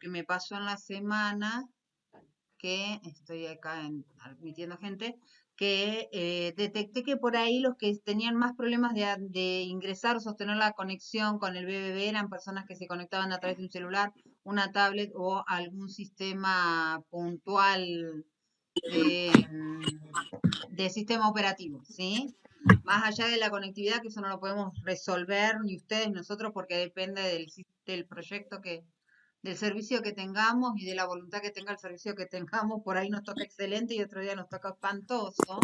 porque me pasó en la semana que estoy acá admitiendo gente, que detecté que por ahí los que tenían más problemas de ingresar o sostener la conexión con el BBB eran personas que se conectaban a través de un celular, una tablet o algún sistema puntual de, de sistema operativo, ¿sí? Más allá de la conectividad, que eso no lo podemos resolver ni ustedes ni nosotros porque depende del proyecto del servicio que tengamos y de la voluntad que tenga el servicio que tengamos. Por ahí nos toca excelente y otro día nos toca espantoso.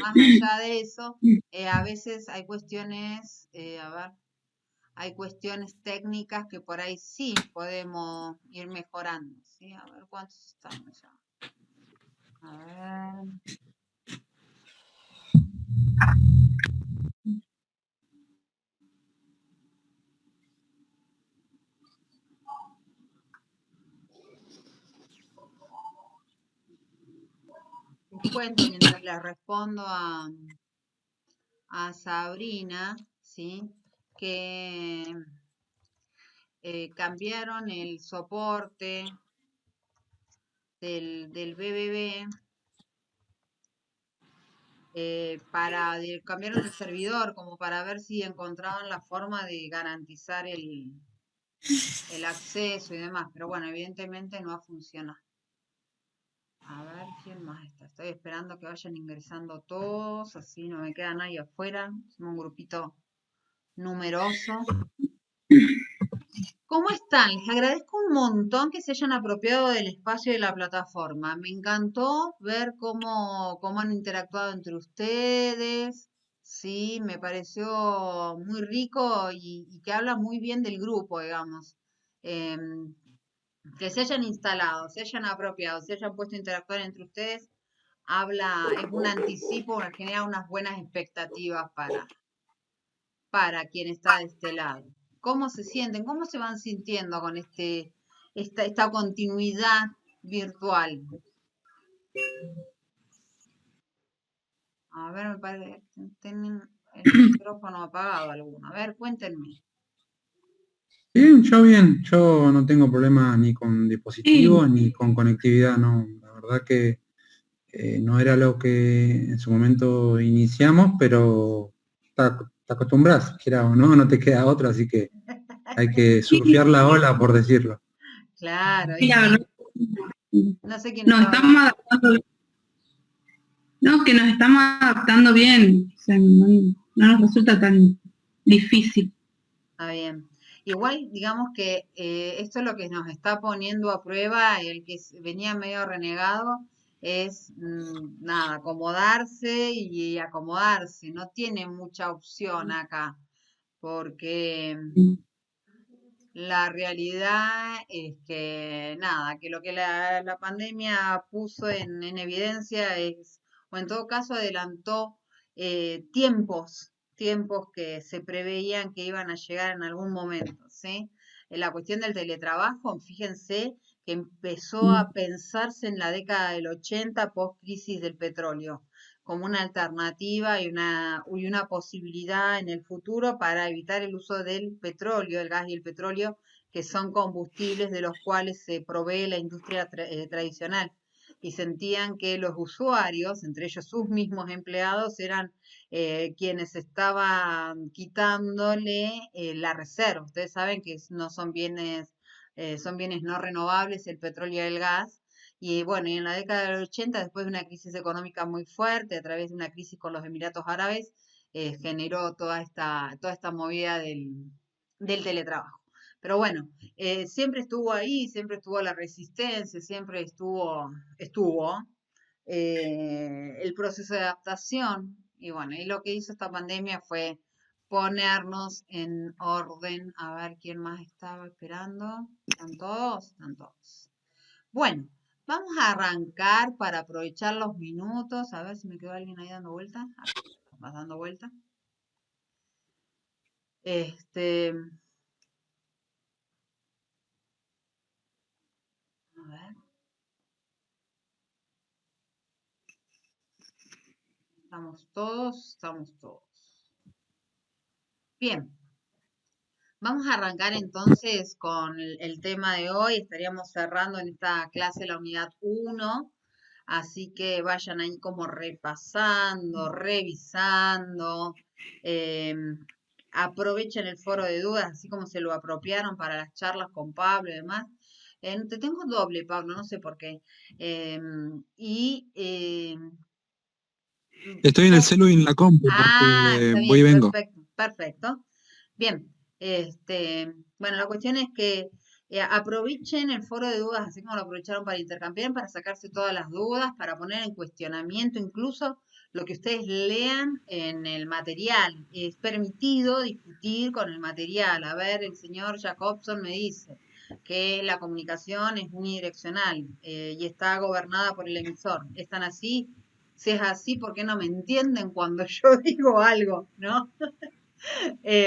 Más allá de eso, a veces hay cuestiones, a ver, hay cuestiones técnicas que por ahí sí podemos ir mejorando, ¿sí? A ver cuántos estamos ya. A ver. Les cuento mientras les respondo a Sabrina, ¿sí? Que cambiaron el soporte del BBB cambiaron el servidor como para ver si encontraban la forma de garantizar el acceso y demás, pero bueno, evidentemente no ha funcionado. A ver, ¿quién más está? Estoy esperando que vayan ingresando todos, así no me queda nadie afuera. Somos un grupito numeroso. ¿Cómo están? Les agradezco un montón que se hayan apropiado del espacio de la plataforma. Me encantó ver cómo han interactuado entre ustedes. Sí, me pareció muy rico y que habla muy bien del grupo, digamos. Em, que se hayan instalado, se hayan apropiado, se hayan puesto a interactuar entre ustedes, es un anticipo, genera unas buenas expectativas para quien está de este lado. ¿Cómo se sienten? ¿Cómo se van sintiendo con esta continuidad virtual? A ver, me parece que tienen el micrófono apagado alguno. A ver, cuéntenme. Bien, yo no tengo problema ni con dispositivos ni con conectividad, no. La verdad que no era lo que en su momento iniciamos, pero te acostumbras, quiera o no, no te queda otra, así que hay que surfear la ola, por decirlo. Claro, y Sí, la sí. verdad, No sé quién nos estaba estamos hablando. adaptando, no, que nos estamos adaptando bien, o sea, no nos resulta tan difícil. Está bien. Igual, digamos que esto es lo que nos está poniendo a prueba, el que venía medio renegado, es nada, acomodarse y acomodarse. No tiene mucha opción acá, porque la realidad es que nada, que lo que la pandemia puso en evidencia es, o en todo caso adelantó tiempos que se preveían que iban a llegar en algún momento, ¿sí? En la cuestión del teletrabajo, fíjense que empezó a pensarse en la década del 80 post crisis del petróleo como una alternativa y una posibilidad en el futuro para evitar el uso del petróleo, el gas y el petróleo, que son combustibles de los cuales se provee la industria tradicional. Y sentían que los usuarios, entre ellos sus mismos empleados, eran quienes estaban quitándole la reserva. Ustedes saben que no son bienes no renovables el petróleo y el gas, y bueno, y en la década del 80, después de una crisis económica muy fuerte, a través de una crisis con los Emiratos Árabes, generó toda esta movida del teletrabajo. Pero bueno, siempre estuvo ahí, siempre estuvo la resistencia, siempre estuvo el proceso de adaptación. Y bueno, y lo que hizo esta pandemia fue ponernos en orden. A ver quién más estaba esperando. ¿Están todos? Están todos. Bueno, vamos a arrancar para aprovechar los minutos. A ver si me quedó alguien ahí dando vuelta. Acá, vas dando vuelta. Este, a ver, estamos todos. Bien, Vamos a arrancar entonces con el tema de hoy. Estaríamos cerrando en esta clase la unidad 1, así que vayan ahí como repasando, revisando. Aprovechen el foro de dudas, así como se lo apropiaron para las charlas con Pablo y demás. Te tengo doble, Pablo, no sé por qué. Y Estoy en el celu y en la compu está porque voy y bien, vengo. perfecto, perfecto. Bien, bueno, la cuestión es que aprovechen el foro de dudas, así como lo aprovecharon para intercambiar, para sacarse todas las dudas, para poner en cuestionamiento incluso lo que ustedes lean en el material. Es permitido discutir con el material. A ver, el señor Jacobson me dice que la comunicación es unidireccional y está gobernada por el emisor. ¿Es tan así? Si es así, ¿por qué no me entienden cuando yo digo algo, no?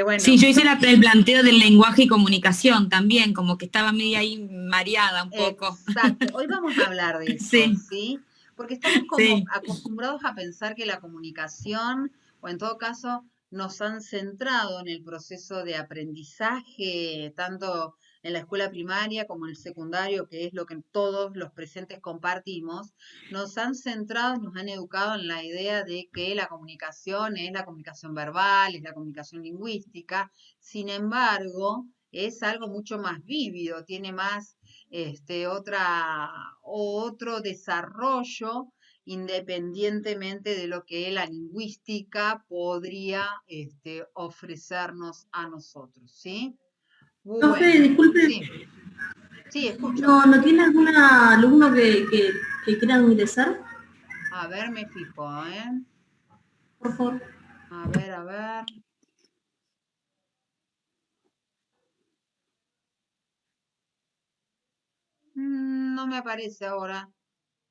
Bueno, Sí, yo hice el planteo del lenguaje y comunicación también, como que estaba media ahí mareada un poco. exacto. Hoy vamos a hablar de eso, Sí, ¿sí? Porque estamos como sí. acostumbrados a pensar que la comunicación, o en todo caso, nos han centrado en el proceso de aprendizaje, tanto en la escuela primaria como en el secundario, que es lo que todos los presentes compartimos, nos han centrado y nos han educado en la idea de que la comunicación es la comunicación verbal, es la comunicación lingüística. Sin embargo, es algo mucho más vívido, tiene más otro desarrollo independientemente de lo que la lingüística podría ofrecernos a nosotros, ¿sí? Profe, Bueno, disculpe, sí, escucho. ¿no tiene algún alumno que quiera ingresar? A ver, me fijo, ¿eh? Por favor. A ver, a ver. No me aparece ahora.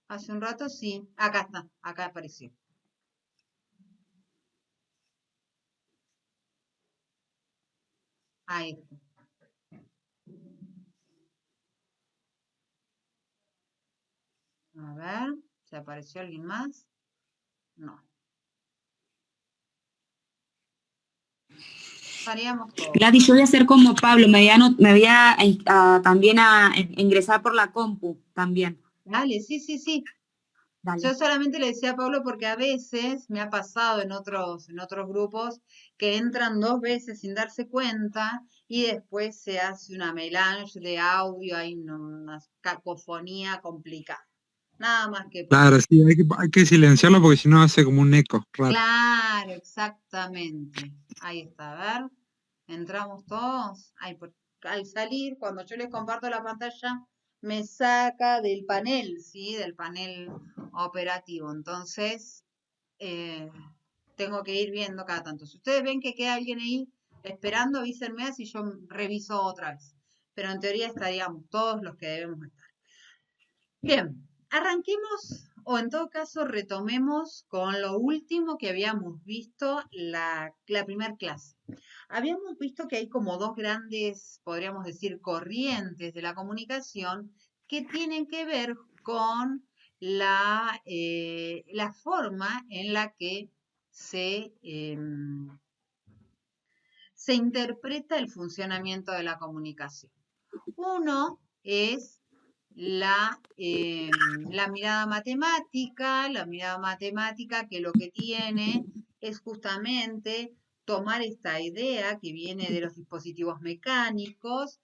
Hace un rato sí. Acá está, acá apareció. Ahí está. A ver, ¿se apareció alguien más? No. Estaríamos todos. Gladys, yo voy a hacer como Pablo, me voy a también a ingresar por la compu también. Dale, sí, sí, sí. Dale. Yo solamente le decía a Pablo porque a veces me ha pasado en otros grupos que entran 2 veces sin darse cuenta y después se hace una melange de audio, hay una cacofonía complicada. Nada más que por Claro, sí, hay que silenciarlo porque si no hace como un eco raro. Claro, exactamente. Ahí está, a ver. Entramos todos. Al salir, cuando yo les comparto la pantalla, me saca del panel, ¿sí? Del panel operativo. Entonces, eh, tengo que ir viendo cada tanto. Si ustedes ven que queda alguien ahí esperando, avísenme así yo reviso otra vez. Pero en teoría estaríamos todos los que debemos estar. Bien, arranquemos o en todo caso retomemos con lo último que habíamos visto la primera clase. Habíamos visto que hay como 2 grandes, podríamos decir, corrientes de la comunicación que tienen que ver con la forma en la que se interpreta el funcionamiento de la comunicación. Uno es la mirada matemática que lo que tiene es justamente tomar esta idea que viene de los dispositivos mecánicos,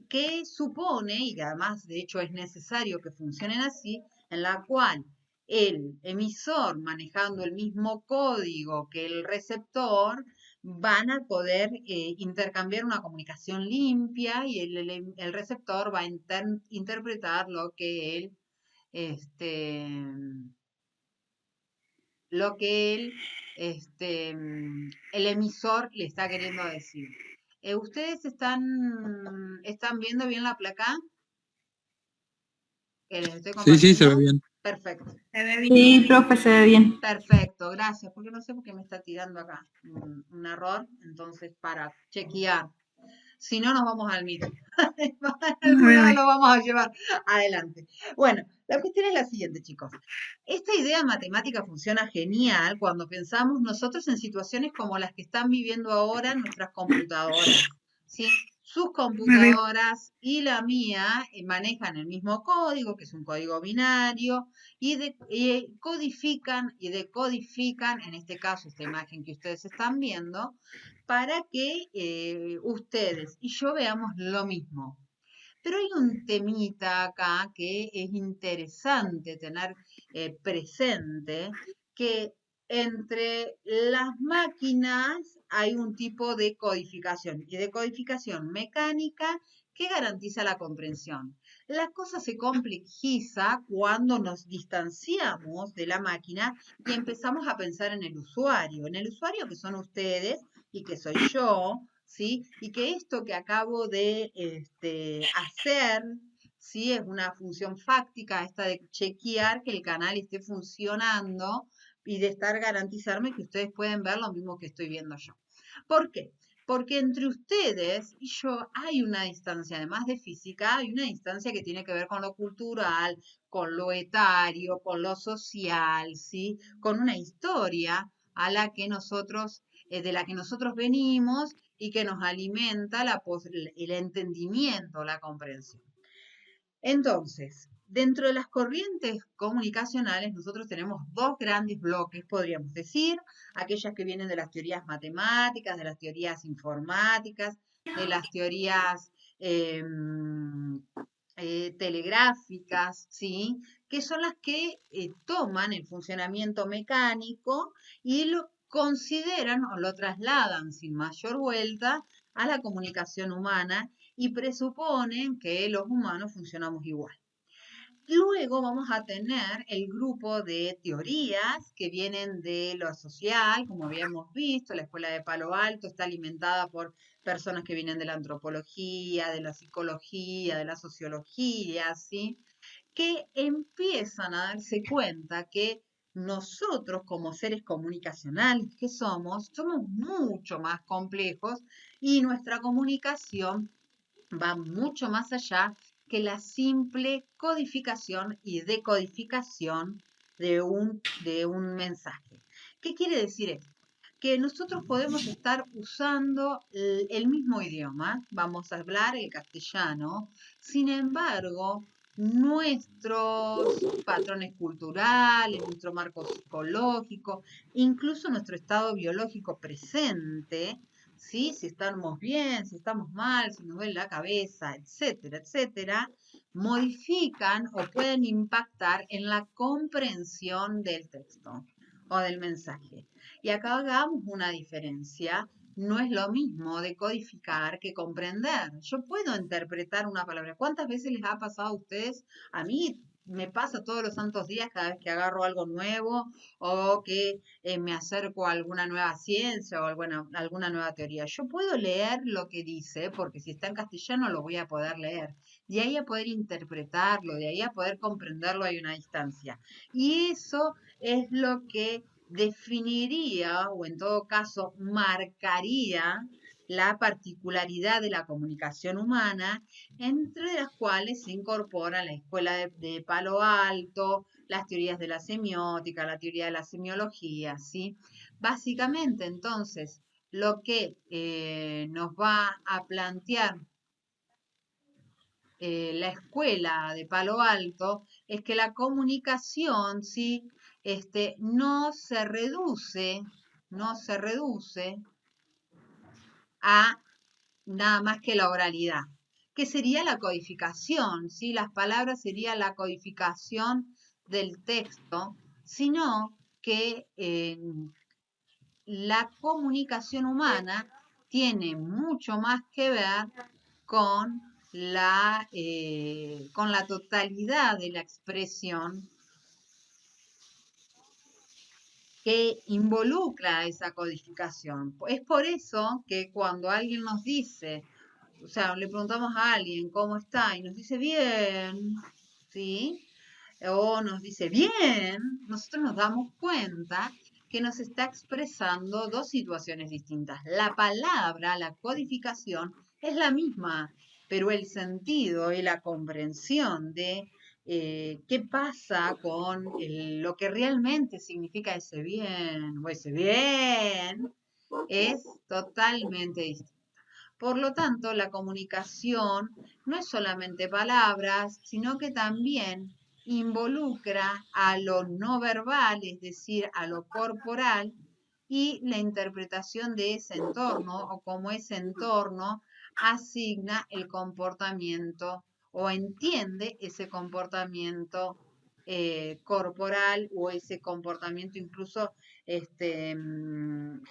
que supone, y además de hecho es necesario que funcionen así, en la cual el emisor manejando el mismo código que el receptor van a poder intercambiar una comunicación limpia y el receptor va a interpretar este, el emisor le está queriendo decir. ¿Ustedes están viendo bien la placa? Que les estoy Sí, sí, se ve compartiendo. bien. Perfecto. Sí, profe, se ve bien. Perfecto, gracias, porque no sé por qué me está tirando acá un error, entonces para chequear. Si no, nos vamos al mito. Algún lado lo vamos a llevar adelante. Bueno, la cuestión es la siguiente, chicos. Esta idea matemática funciona genial cuando pensamos nosotros en situaciones como las que están viviendo ahora nuestras computadoras. ¿sí? Sus computadoras y la mía manejan el mismo código, que es un código binario, y codifican y decodifican, en este caso, esta imagen que ustedes están viendo, para que ustedes y yo veamos lo mismo. Pero hay un temita acá que es interesante tener presente, que entre las máquinas hay un tipo de codificación y de codificación mecánica que garantiza la comprensión. La cosa se complejiza cuando nos distanciamos de la máquina y empezamos a pensar en el usuario que son ustedes y que soy yo, ¿sí? Y que esto que acabo de hacer, ¿sí? Es una función fáctica, esta de chequear que el canal esté funcionando y de estar garantizarme que ustedes pueden ver lo mismo que estoy viendo yo. ¿Por qué? Porque entre ustedes y yo hay una distancia, además de física, hay una distancia que tiene que ver con lo cultural, con lo etario, con lo social, ¿sí? Con una historia a la que nosotros, de la que nosotros venimos y que nos alimenta el entendimiento, la comprensión. Entonces, dentro de las corrientes comunicacionales, nosotros tenemos dos grandes bloques, podríamos decir, aquellas que vienen de las teorías matemáticas, de las teorías informáticas, de las teorías telegráficas, ¿sí? Que son las que toman el funcionamiento mecánico y lo consideran o lo trasladan sin mayor vuelta a la comunicación humana y presuponen que los humanos funcionamos igual. Luego vamos a tener el grupo de teorías que vienen de lo social, como habíamos visto, la escuela de Palo Alto está alimentada por personas que vienen de la antropología, de la psicología, de la sociología, ¿sí? Que empiezan a darse cuenta que nosotros como seres comunicacionales que somos mucho más complejos y nuestra comunicación va mucho más allá que la simple codificación y decodificación de un mensaje. ¿Qué quiere decir esto? Que nosotros podemos estar usando el mismo idioma, vamos a hablar el castellano, sin embargo, nuestros patrones culturales, nuestro marco psicológico, incluso nuestro estado biológico presente, ¿sí? Si estamos bien, si estamos mal, si nos duele la cabeza, etcétera, etcétera, modifican o pueden impactar en la comprensión del texto o del mensaje. Y acá hagamos una diferencia. No es lo mismo decodificar que comprender. Yo puedo interpretar una palabra. ¿Cuántas veces les ha pasado a ustedes? A mí me pasa todos los santos días cada vez que agarro algo nuevo o que me acerco a alguna nueva ciencia o alguna nueva teoría. Yo puedo leer lo que dice, porque si está en castellano lo voy a poder leer. De ahí a poder interpretarlo, de ahí a poder comprenderlo hay una distancia. Y eso es lo que definiría o en todo caso marcaría la particularidad de la comunicación humana, entre las cuales se incorpora la escuela de Palo Alto, las teorías de la semiótica, la teoría de la semiología, ¿sí? Básicamente, entonces, lo que nos va a plantear la escuela de Palo Alto es que la comunicación, ¿sí? No se reduce a nada más que la oralidad, que sería la codificación, ¿sí? Las palabras sería la codificación del texto, sino que la comunicación humana tiene mucho más que ver con con la totalidad de la expresión que involucra esa codificación. Es por eso que cuando alguien nos dice, o sea, le preguntamos a alguien cómo está y nos dice bien, ¿sí? O nos dice bien, nosotros nos damos cuenta que nos está expresando dos situaciones distintas. La palabra, la codificación, es la misma, pero el sentido y la comprensión de qué pasa con lo que realmente significa ese bien o ese bien es totalmente distinto. Por lo tanto, la comunicación no es solamente palabras, sino que también involucra a lo no verbal, es decir, a lo corporal, y la interpretación de ese entorno o cómo ese entorno asigna el comportamiento o entiende ese comportamiento corporal o ese comportamiento incluso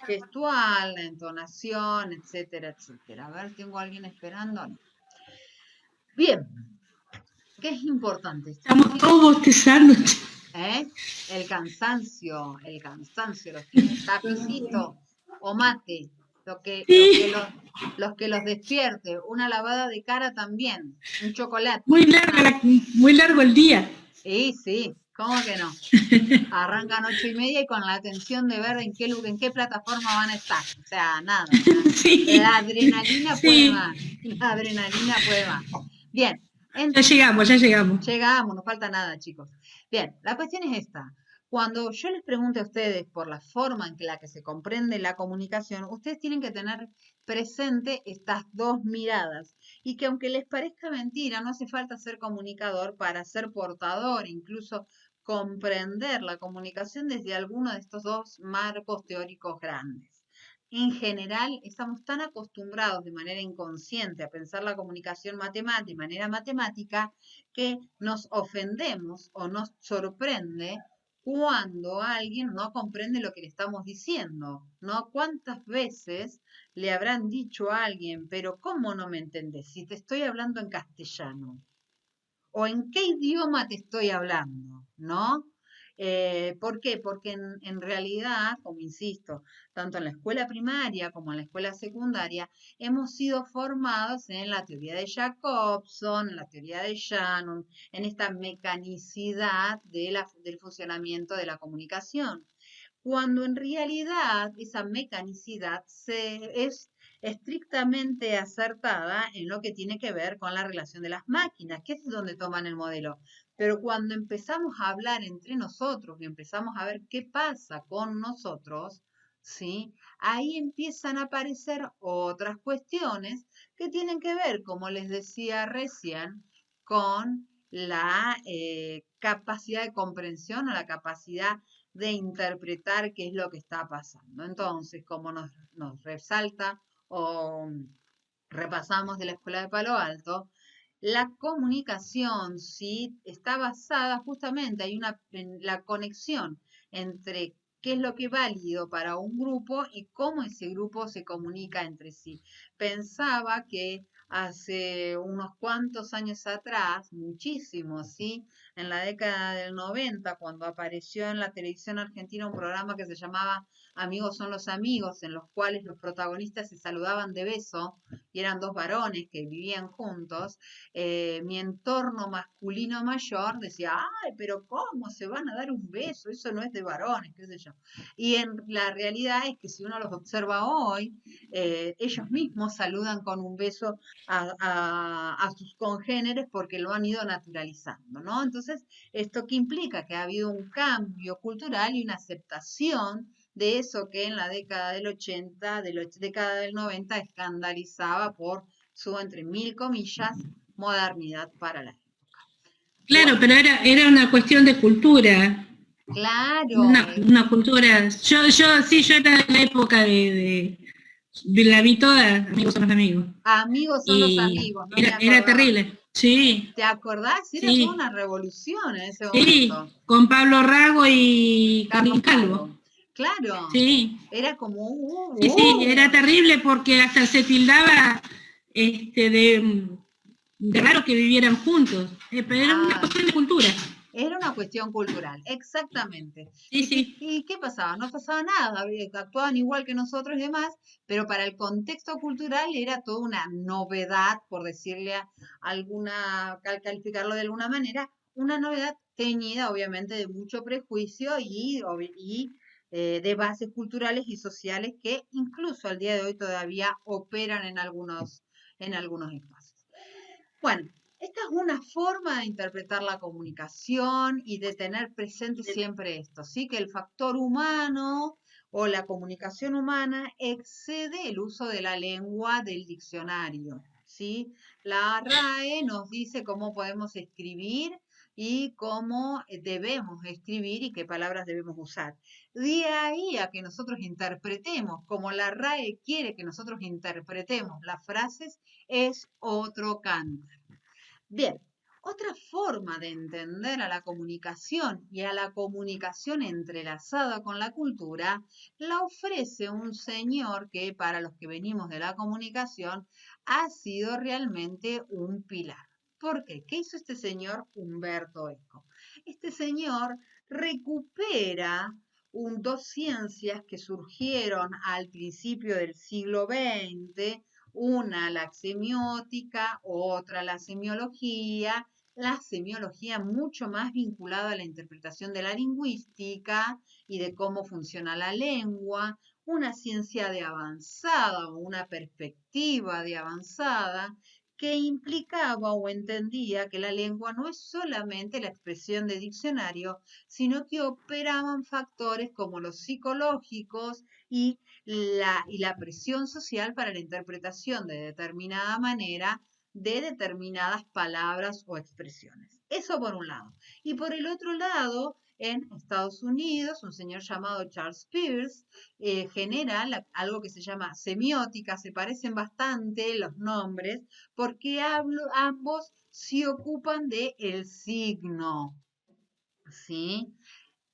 gestual, la entonación, etcétera, etcétera. A ver, ¿tengo a alguien esperando? No. Bien, ¿qué es importante? Estamos todos bostezando. ¿Eh? El cansancio, los tiene tapicito o mate, los que los despierte, una lavada de cara también, un chocolate. Muy largo el día. Sí, ¿cómo que no? Arrancan 8:30 y con la atención de ver en qué plataforma van a estar. O sea, nada. Sí, La adrenalina sí. puede más. La adrenalina puede más. Bien. Ya llegamos. Llegamos, no falta nada, chicos. Bien, la cuestión es esta. Cuando yo les pregunte a ustedes por la forma en la que se comprende la comunicación, ustedes tienen que tener presente estas dos miradas y que aunque les parezca mentira, no hace falta ser comunicador para ser portador, incluso comprender la comunicación desde alguno de estos dos marcos teóricos grandes. En general, estamos tan acostumbrados de manera inconsciente a pensar la comunicación de manera matemática que nos ofendemos o nos sorprende cuando alguien no comprende lo que le estamos diciendo, ¿no? ¿Cuántas veces le habrán dicho a alguien, pero cómo no me entendés si te estoy hablando en castellano? ¿O en qué idioma te estoy hablando? ¿No? ¿Por qué? Porque en realidad, como insisto, tanto en la escuela primaria como en la escuela secundaria, hemos sido formados en la teoría de Jacobson, en la teoría de Shannon, en esta mecanicidad del funcionamiento de la comunicación, cuando en realidad esa mecanicidad es estrictamente acertada en lo que tiene que ver con la relación de las máquinas, que es donde toman el modelo. Pero cuando empezamos a hablar entre nosotros y empezamos a ver qué pasa con nosotros, ¿sí? Ahí empiezan a aparecer otras cuestiones que tienen que ver, como les decía recién, con la capacidad de comprensión o la capacidad de interpretar qué es lo que está pasando. Entonces, como nos resalta o repasamos de la Escuela de Palo Alto, la comunicación sí está basada justamente, en la conexión entre qué es lo que es válido para un grupo y cómo ese grupo se comunica entre sí. Pensaba que hace unos cuantos años atrás, muchísimos, ¿sí? En la década del 90, cuando apareció en la televisión argentina un programa que se llamaba Amigos son los amigos, en los cuales los protagonistas se saludaban de beso y eran dos varones que vivían juntos, mi entorno masculino mayor decía, ay, pero ¿cómo se van a dar un beso? Eso no es de varones, qué sé yo. Y en la realidad es que si uno los observa hoy, ellos mismos saludan con un beso a sus congéneres porque lo han ido naturalizando, ¿no? Entonces, ¿esto qué implica? Que ha habido un cambio cultural y una aceptación de eso que en la década del 80, de la década del 90 escandalizaba por su, entre mil comillas, modernidad para la época. Claro, pero era una cuestión de cultura. Claro. Una cultura. Yo era de la época de la vi toda, amigos son los amigos. Amigos son los amigos, no era terrible, sí. ¿Te acordás? Era toda una revolución en ese momento. Sí, con Pablo Rago y Carlos Calvo. Claro. Sí. Era como... Sí, era terrible porque hasta se tildaba de raro que vivieran juntos. Pero era una cuestión de cultura. Era una cuestión cultural, exactamente. Sí. ¿Y qué pasaba? No pasaba nada, actuaban igual que nosotros y demás, pero para el contexto cultural era toda una novedad, por decirle al calificarlo de alguna manera, una novedad teñida obviamente de mucho prejuicio y de bases culturales y sociales que incluso al día de hoy todavía operan en algunos espacios. Bueno, esta es una forma de interpretar la comunicación y de tener presente siempre esto, ¿sí? Que el factor humano o la comunicación humana excede el uso de la lengua del diccionario, ¿sí? La RAE nos dice cómo podemos escribir y cómo debemos escribir y qué palabras debemos usar. De ahí a que nosotros interpretemos como la RAE quiere que nosotros interpretemos las frases es otro canto. Bien, otra forma de entender a la comunicación y a la comunicación entrelazada con la cultura la ofrece un señor que para los que venimos de la comunicación ha sido realmente un pilar. ¿Por qué? ¿Qué hizo este señor Humberto Eco? Este señor recupera dos ciencias que surgieron al principio del siglo XX, una la semiótica, otra la semiología mucho más vinculada a la interpretación de la lingüística y de cómo funciona la lengua, una ciencia de avanzada o una perspectiva de avanzada que implicaba o entendía que la lengua no es solamente la expresión de diccionario, sino que operaban factores como los psicológicos y la presión social para la interpretación de determinada manera de determinadas palabras o expresiones. Eso por un lado. Y por el otro lado, en Estados Unidos, un señor llamado Charles Peirce genera algo que se llama semiótica, se parecen bastante los nombres, porque ambos se ocupan del signo, ¿sí?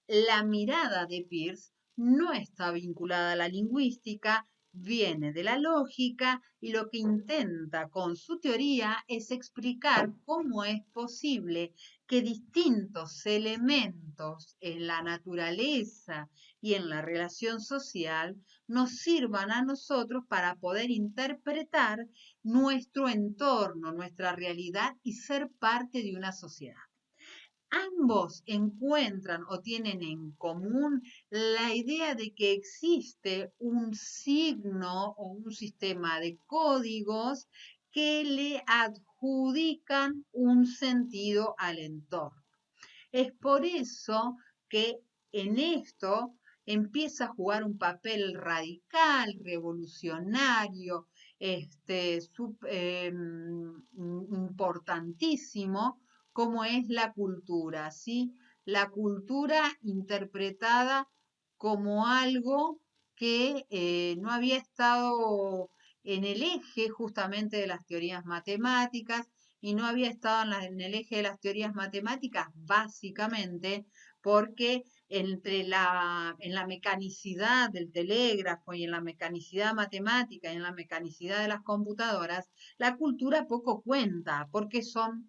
La mirada de Peirce no está vinculada a la lingüística, viene de la lógica y lo que intenta con su teoría es explicar cómo es posible que distintos elementos en la naturaleza y en la relación social nos sirvan a nosotros para poder interpretar nuestro entorno, nuestra realidad y ser parte de una sociedad. Ambos encuentran o tienen en común la idea de que existe un signo o un sistema de códigos que le adjudican un sentido al entorno. Es por eso que en esto empieza a jugar un papel radical, revolucionario, importantísimo, como es la cultura, ¿sí? La cultura interpretada como algo que no había estado en el eje justamente de las teorías matemáticas y no había estado en el eje de las teorías matemáticas básicamente porque en la mecanicidad del telégrafo y en la mecanicidad matemática y en la mecanicidad de las computadoras, la cultura poco cuenta porque son,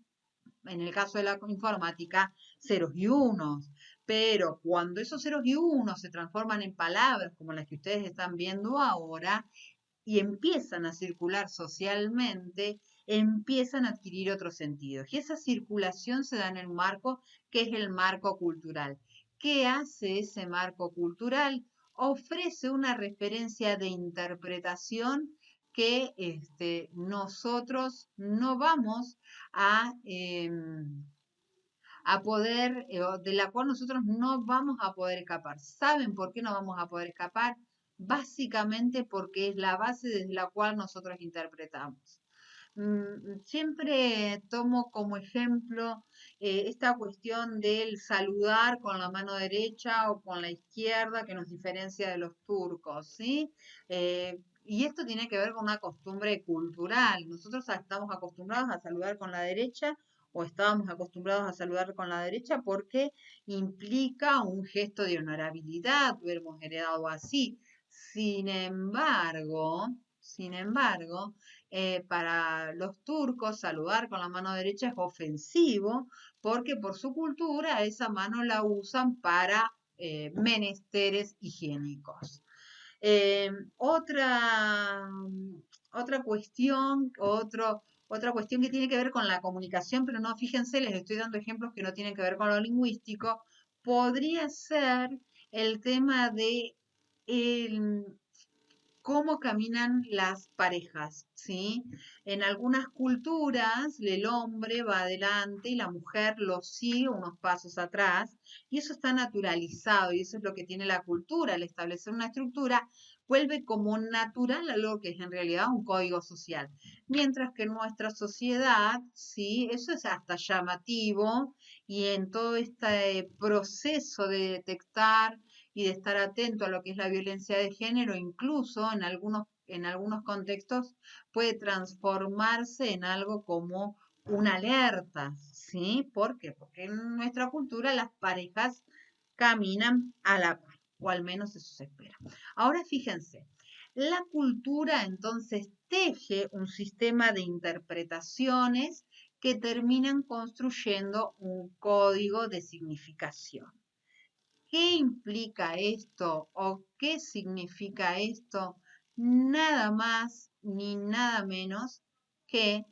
en el caso de la informática, ceros y unos. Pero cuando esos ceros y unos se transforman en palabras como las que ustedes están viendo ahora y empiezan a circular socialmente, empiezan a adquirir otros sentidos. Y esa circulación se da en un marco que es el marco cultural. ¿Qué hace ese marco cultural? Ofrece una referencia de interpretación que nosotros no vamos a poder, de la cual nosotros no vamos a poder escapar. ¿Saben por qué no vamos a poder escapar? Básicamente porque es la base desde la cual nosotros interpretamos. Siempre tomo como ejemplo esta cuestión del saludar con la mano derecha o con la izquierda que nos diferencia de los turcos, ¿sí? Y esto tiene que ver con una costumbre cultural. Nosotros estamos acostumbrados a saludar con la derecha o estábamos acostumbrados a saludar con la derecha porque implica un gesto de honorabilidad, lo hemos heredado así. Sin embargo, para los turcos saludar con la mano derecha es ofensivo porque por su cultura esa mano la usan para menesteres higiénicos. Otra cuestión, otra cuestión que tiene que ver con la comunicación, pero no, fíjense, les estoy dando ejemplos que no tienen que ver con lo lingüístico, podría ser el tema de cómo caminan las parejas, ¿sí? En algunas culturas el hombre va adelante y la mujer lo sigue unos pasos atrás, y eso está naturalizado, y eso es lo que tiene la cultura. Al establecer una estructura, vuelve como natural a lo que es en realidad un código social. Mientras que en nuestra sociedad, sí, eso es hasta llamativo, y en todo este proceso de detectar y de estar atento a lo que es la violencia de género, incluso en algunos contextos puede transformarse en algo como una alerta, ¿sí? ¿Por qué? Porque en nuestra cultura las parejas caminan a la par, o al menos eso se espera. Ahora fíjense, la cultura entonces teje un sistema de interpretaciones que terminan construyendo un código de significación. ¿Qué implica esto o qué significa esto? Nada más ni nada menos que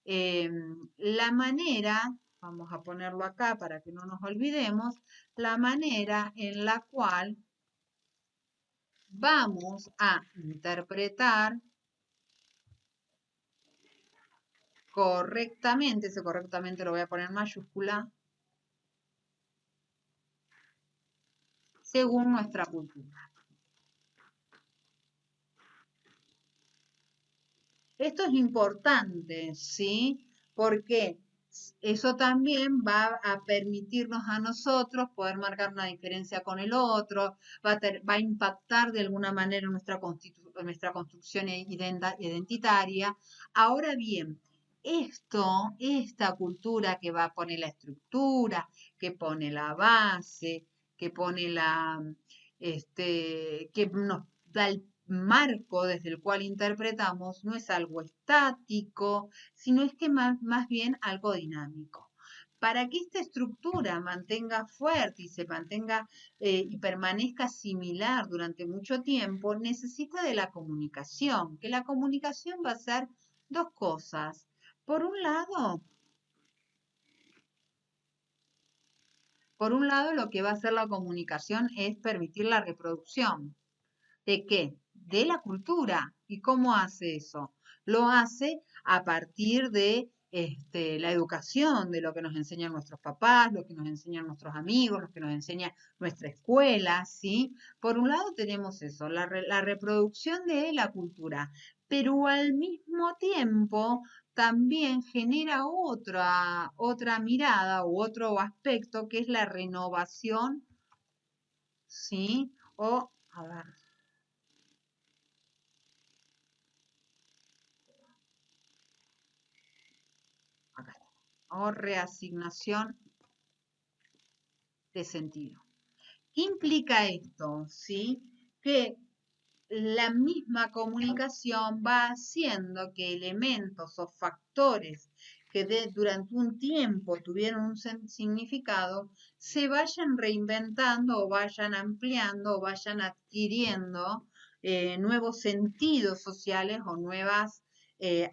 la manera, vamos a ponerlo acá para que no nos olvidemos, la manera en la cual vamos a interpretar correctamente, ese correctamente lo voy a poner en mayúscula, según nuestra cultura. Esto es importante, ¿sí? Porque eso también va a permitirnos a nosotros poder marcar una diferencia con el otro, va a impactar de alguna manera en nuestra construcción identitaria. Ahora bien, esta cultura que va a poner la estructura, que pone la base, que pone que nos da el marco desde el cual interpretamos, no es algo estático, sino es que más bien algo dinámico. Para que esta estructura mantenga fuerte y se mantenga y permanezca similar durante mucho tiempo, necesita de la comunicación, que la comunicación va a ser dos cosas. Por un lado, lo que va a hacer la comunicación es permitir la reproducción. ¿De qué? De la cultura. ¿Y cómo hace eso? Lo hace a partir de la educación, de lo que nos enseñan nuestros papás, lo que nos enseñan nuestros amigos, lo que nos enseña nuestra escuela, ¿sí? Por un lado tenemos eso, la reproducción de la cultura, pero al mismo tiempo también genera otra mirada u otro aspecto que es la renovación, ¿sí? A ver, acá está, o reasignación de sentido. ¿Qué implica esto? ¿Sí? Que la misma comunicación va haciendo que elementos o factores que durante un tiempo tuvieron un significado se vayan reinventando o vayan ampliando o vayan adquiriendo nuevos sentidos sociales o nuevas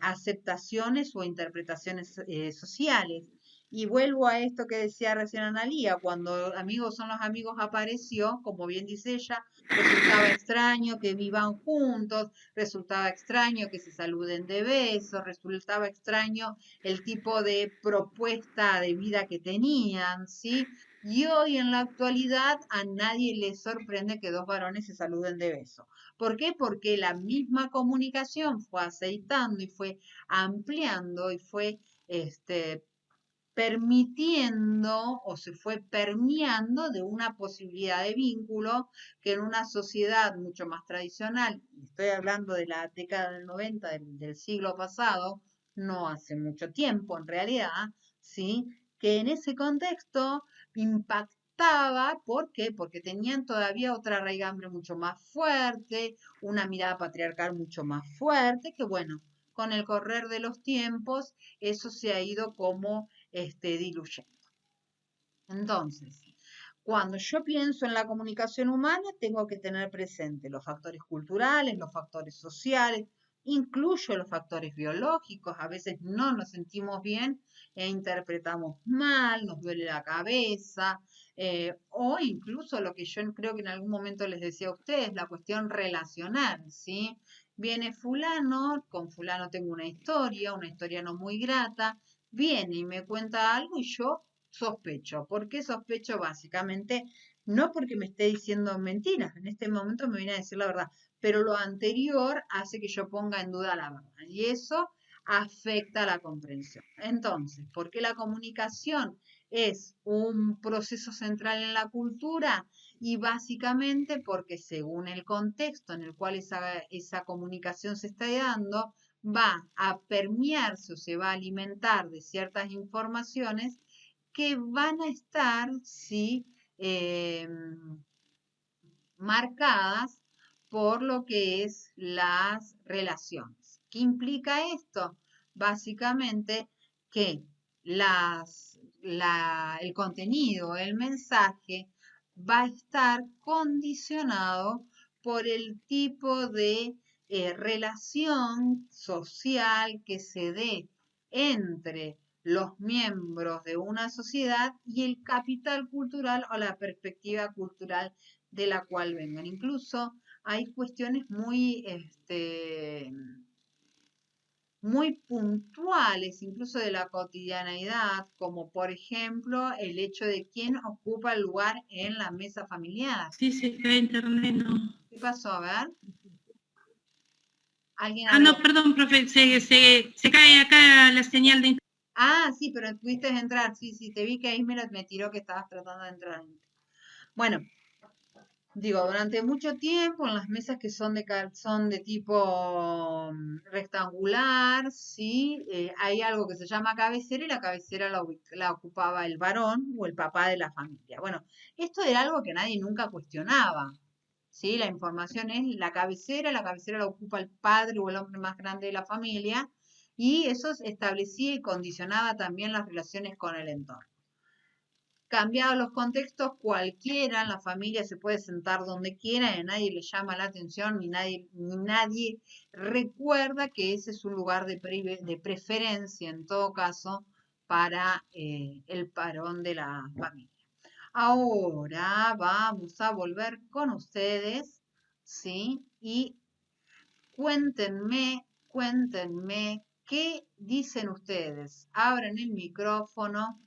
aceptaciones o interpretaciones sociales. Y vuelvo a esto que decía recién Analía, cuando Amigos son los amigos apareció, como bien dice ella, resultaba extraño que vivan juntos, resultaba extraño que se saluden de besos, resultaba extraño el tipo de propuesta de vida que tenían, ¿sí? Y hoy en la actualidad a nadie le sorprende que dos varones se saluden de beso. ¿Por qué? Porque la misma comunicación fue aceitando y fue ampliando y fue permitiendo o se fue permeando de una posibilidad de vínculo que en una sociedad mucho más tradicional, y estoy hablando de la década del 90 del siglo pasado, no hace mucho tiempo en realidad, ¿sí? Que en ese contexto impactaba, ¿por qué? Porque tenían todavía otra raigambre mucho más fuerte, una mirada patriarcal mucho más fuerte, que bueno, con el correr de los tiempos, eso se ha ido como diluyendo. Entonces, cuando yo pienso en la comunicación humana, tengo que tener presente los factores culturales, los factores sociales, incluyo los factores biológicos, a veces no nos sentimos bien e interpretamos mal, nos duele la cabeza, o incluso lo que yo creo que en algún momento les decía a ustedes, la cuestión relacional, ¿sí? Viene fulano, con fulano tengo una historia no muy grata, viene y me cuenta algo y yo sospecho. ¿Por qué sospecho? Básicamente, no porque me esté diciendo mentiras, en este momento me viene a decir la verdad, pero lo anterior hace que yo ponga en duda la verdad y eso afecta la comprensión. Entonces, ¿por qué la comunicación es un proceso central en la cultura? Y básicamente porque según el contexto en el cual esa comunicación se está dando, va a permearse o se va a alimentar de ciertas informaciones que van a estar, ¿sí? Marcadas por lo que es las relaciones. ¿Qué implica esto? Básicamente que el contenido, el mensaje, va a estar condicionado por el tipo de relación social que se dé entre los miembros de una sociedad y el capital cultural o la perspectiva cultural de la cual vengan. Incluso hay cuestiones muy puntuales, incluso de la cotidianeidad, como por ejemplo el hecho de quién ocupa el lugar en la mesa familiar. Sí, se cae internet, ¿no? ¿Qué pasó? A ver. ¿Alguien No, habló? perdón, profe, se cae acá la señal de internet. Ah, sí, pero pudiste entrar. Sí, te vi que ahí me tiró que estabas tratando de entrar. Bueno, digo, durante mucho tiempo en las mesas que son de tipo rectangular, ¿sí? Hay algo que se llama cabecera y la cabecera la ocupaba el varón o el papá de la familia. Bueno, esto era algo que nadie nunca cuestionaba, ¿sí? La información es la cabecera la ocupa el padre o el hombre más grande de la familia y eso establecía y condicionaba también las relaciones con el entorno. Cambiados los contextos, cualquiera en la familia se puede sentar donde quiera y a nadie le llama la atención ni nadie recuerda que ese es un lugar de preferencia en todo caso para el varón de la familia. Ahora vamos a volver con ustedes, ¿sí? Y cuéntenme qué dicen ustedes. Abran el micrófono.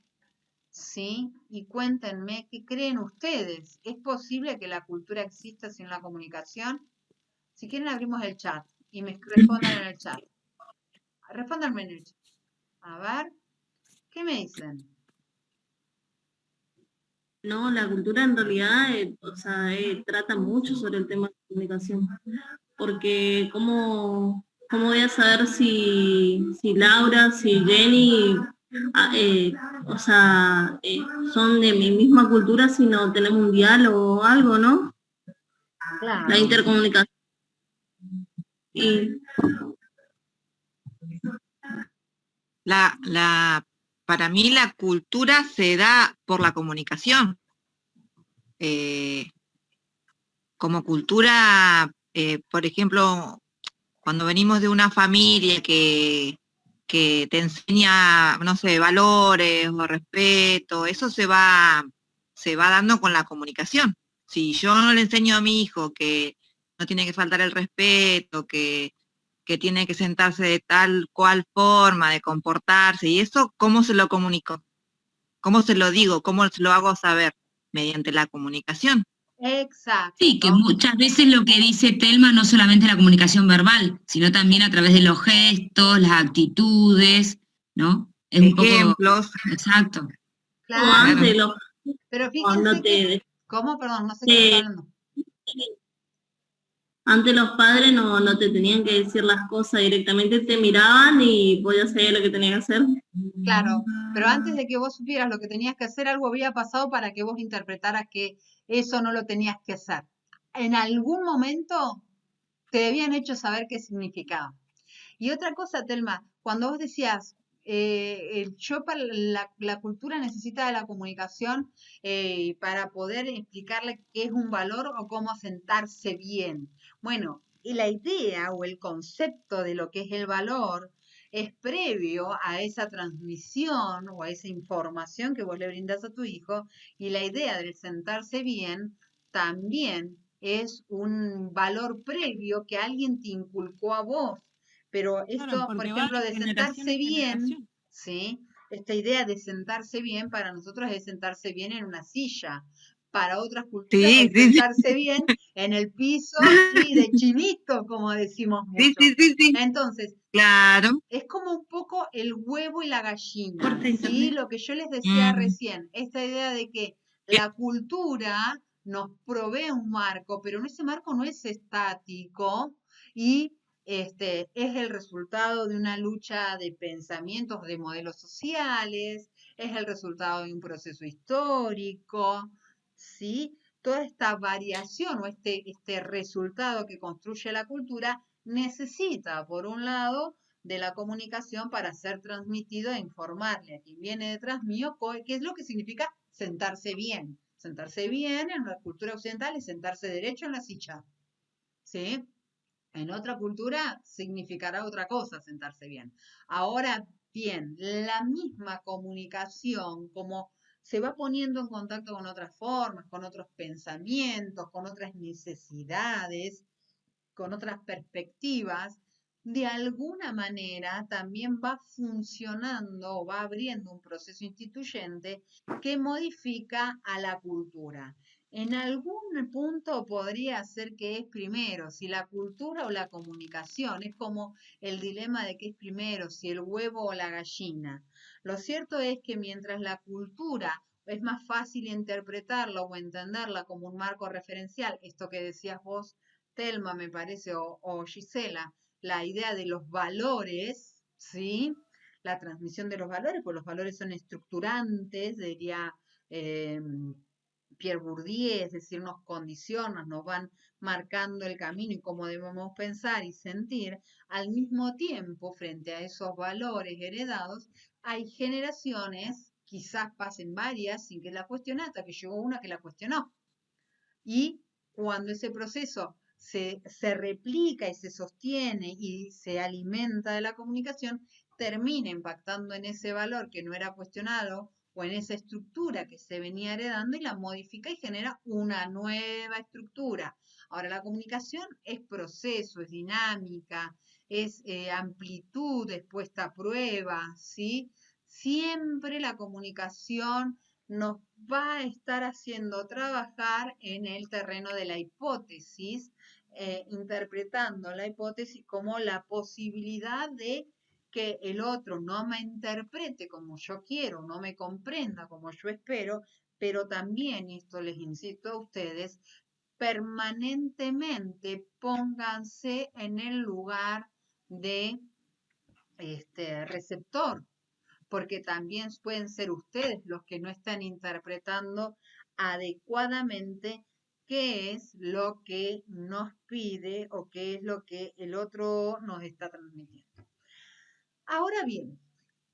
¿Sí? Y cuéntenme qué creen ustedes. ¿Es posible que la cultura exista sin la comunicación? Si quieren abrimos el chat y me respondan en el chat. Respóndanme en el chat. A ver, ¿qué me dicen? No, la cultura en realidad, trata mucho sobre el tema de comunicación, porque ¿cómo voy a saber si Laura, si Jenny, son de mi misma cultura si no tenemos un diálogo o algo, ¿no? Claro. La intercomunicación. Y para mí la cultura se da por la comunicación. Como cultura, por ejemplo, cuando venimos de una familia que te enseña, no sé, valores o respeto, eso se va dando con la comunicación. Si yo no le enseño a mi hijo que no tiene que faltar el respeto, que tiene que sentarse de tal cual forma, de comportarse, y eso, ¿cómo se lo comunico? ¿Cómo se lo digo? ¿Cómo se lo hago saber? Mediante la comunicación. Exacto. Sí, que muchas veces lo que dice Telma no solamente la comunicación verbal, sino también a través de los gestos, las actitudes, ¿no? Es ejemplos. Un poco... Exacto. Claro. Pero fíjense que... ¿Cómo? Perdón, no sé qué está hablando. Antes los padres no te tenían que decir las cosas directamente, te miraban y podías saber lo que tenías que hacer. Claro, pero antes de que vos supieras lo que tenías que hacer, algo había pasado para que vos interpretaras que eso no lo tenías que hacer. En algún momento te habían hecho saber qué significaba. Y otra cosa, Telma, cuando vos decías, la cultura necesita de la comunicación para poder explicarle qué es un valor o cómo sentarse bien. Bueno, y la idea o el concepto de lo que es el valor es previo a esa transmisión o a esa información que vos le brindas a tu hijo, y la idea del sentarse bien también es un valor previo que alguien te inculcó a vos. Pero esto, por ejemplo, de sentarse bien, ¿sí? Esta idea de sentarse bien para nosotros es sentarse bien en una silla. Para otras culturas Sí, es sí, sí. sentarse bien en el piso, sí, de chinito, como decimos Sí, mucho. sí, sí, sí. Entonces, Claro. es como un poco el huevo y la gallina, Corta ¿sí? internet. Lo que yo les decía Mm. recién, esta idea de que la cultura nos provee un marco, pero ese marco no es estático y es el resultado de una lucha de pensamientos, de modelos sociales, es el resultado de un proceso histórico, ¿sí? Toda esta variación o este resultado que construye la cultura necesita, por un lado, de la comunicación para ser transmitido e informarle a quien viene detrás mío qué es lo que significa sentarse bien. Sentarse bien en la cultura occidental es sentarse derecho en la silla, ¿sí? En otra cultura significará otra cosa sentarse bien. Ahora bien, la misma comunicación, como se va poniendo en contacto con otras formas, con otros pensamientos, con otras necesidades, con otras perspectivas, de alguna manera también va funcionando o va abriendo un proceso instituyente que modifica a la cultura. En algún punto podría ser que es primero, si la cultura o la comunicación, es como el dilema de qué es primero, si el huevo o la gallina. Lo cierto es que mientras la cultura es más fácil interpretarla o entenderla como un marco referencial, esto que decías vos, Telma, me parece, o Gisela, la idea de los valores, ¿sí? La transmisión de los valores, pues los valores son estructurantes, diría eh, Pierre Bourdieu, es decir, nos condicionan, nos van marcando el camino y cómo debemos pensar y sentir. Al mismo tiempo, frente a esos valores heredados, hay generaciones, quizás pasen varias sin que la cuestionen, hasta que llegó una que la cuestionó. Y cuando ese proceso se replica y se sostiene y se alimenta de la comunicación, termina impactando en ese valor que no era cuestionado o en esa estructura que se venía heredando y la modifica y genera una nueva estructura. Ahora, la comunicación es proceso, es dinámica, es amplitud, es puesta a prueba, ¿sí? Siempre la comunicación nos va a estar haciendo trabajar en el terreno de la hipótesis, interpretando la hipótesis como la posibilidad de que el otro no me interprete como yo quiero, no me comprenda como yo espero, pero también, y esto les insisto a ustedes, permanentemente pónganse en el lugar de receptor, porque también pueden ser ustedes los que no están interpretando adecuadamente qué es lo que nos pide o qué es lo que el otro nos está transmitiendo. Ahora bien,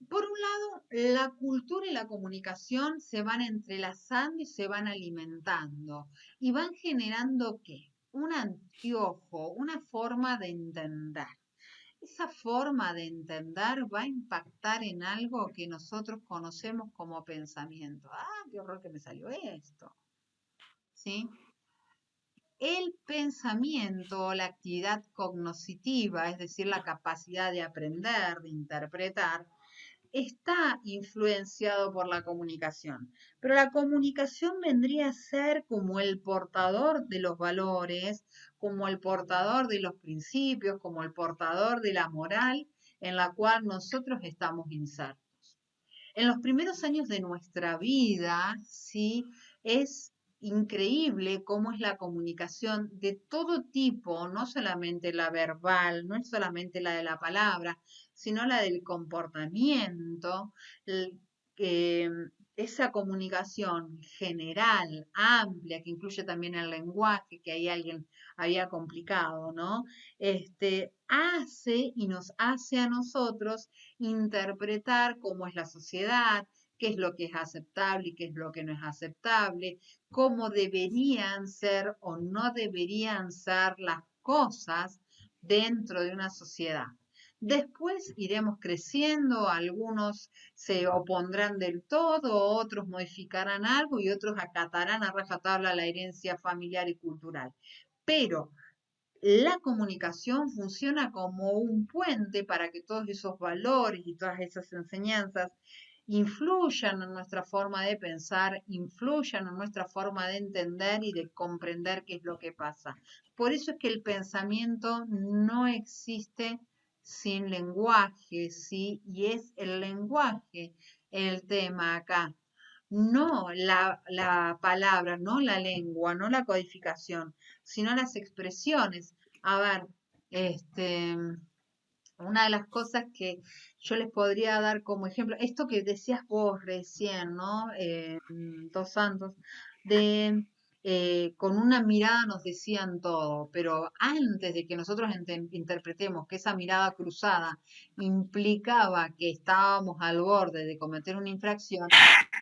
por un lado, la cultura y la comunicación se van entrelazando y se van alimentando y van generando ¿qué? Un anteojo, una forma de entender. Esa forma de entender va a impactar en algo que nosotros conocemos como pensamiento. ¡Ah, qué horror que me salió esto! ¿Sí? El pensamiento, la actividad cognitiva, es decir, la capacidad de aprender, de interpretar, está influenciado por la comunicación, pero la comunicación vendría a ser como el portador de los valores, como el portador de los principios, como el portador de la moral en la cual nosotros estamos insertos. En los primeros años de nuestra vida, sí, es increíble cómo es la comunicación de todo tipo, no solamente la verbal, no es solamente la de la palabra, sino la del comportamiento, eh, esa comunicación general, amplia, que incluye también el lenguaje, que ahí alguien había complicado, ¿no? Hace y nos hace a nosotros interpretar cómo es la sociedad, qué es lo que es aceptable y qué es lo que no es aceptable, cómo deberían ser o no deberían ser las cosas dentro de una sociedad. Después iremos creciendo, algunos se opondrán del todo, otros modificarán algo y otros acatarán a rajatabla la herencia familiar y cultural. Pero la comunicación funciona como un puente para que todos esos valores y todas esas enseñanzas influyan en nuestra forma de pensar, influyan en nuestra forma de entender y de comprender qué es lo que pasa. Por eso es que el pensamiento no existe sin lenguaje, ¿sí? Y es el lenguaje el tema acá. No la palabra, no la lengua, no la codificación, sino las expresiones. A ver, una de las cosas que yo les podría dar como ejemplo, esto que decías vos recién, ¿no? Dos Santos, de con una mirada nos decían todo, pero antes de que nosotros interpretemos que esa mirada cruzada implicaba que estábamos al borde de cometer una infracción,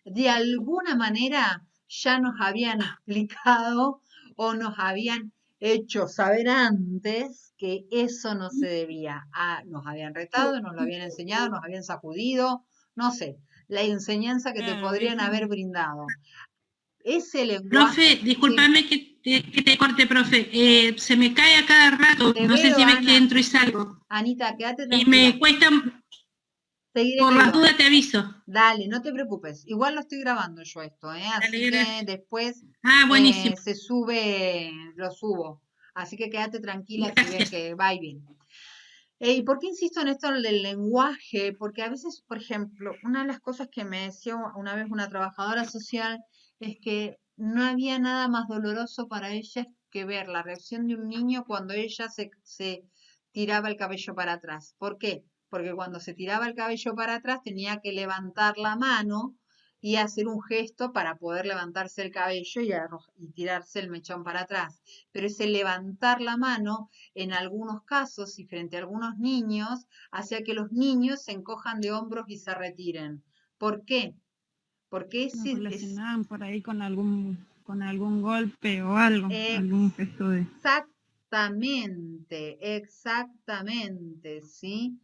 de alguna manera ya nos habían explicado o nos habían hecho saber antes que eso no se debía. Nos habían retado, nos lo habían enseñado, nos habían sacudido, no sé, la enseñanza que te podrían haber brindado. Ese lenguaje... Profe, discúlpame que te corte, profe. Se me cae a cada rato. Te No sé veo, si ves Ana. que entro y salgo. Anita, quédate Y tranquila. me cuesta, Seguiré por las viva. dudas te aviso. Dale, no te preocupes. Igual lo estoy grabando yo esto, ¿eh? Así Dale, que gracias. después Buenísimo. se sube, lo subo. Así que quédate tranquila si ves Gracias. que va y viene. ¿Y por qué insisto en esto del lenguaje? Porque a veces, por ejemplo, una de las cosas que me decía una vez una trabajadora social es que no había nada más doloroso para ella que ver la reacción de un niño cuando ella se tiraba el cabello para atrás. ¿Por qué? Porque cuando se tiraba el cabello para atrás tenía que levantar la mano y hacer un gesto para poder levantarse el cabello y tirarse el mechón para atrás. Pero ese levantar la mano, en algunos casos y frente a algunos niños, hacía que los niños se encojan de hombros y se retiren. ¿Por qué? Porque Lo relacionaban por ahí con algún golpe o algo, algún gesto de... Exactamente, ¿sí?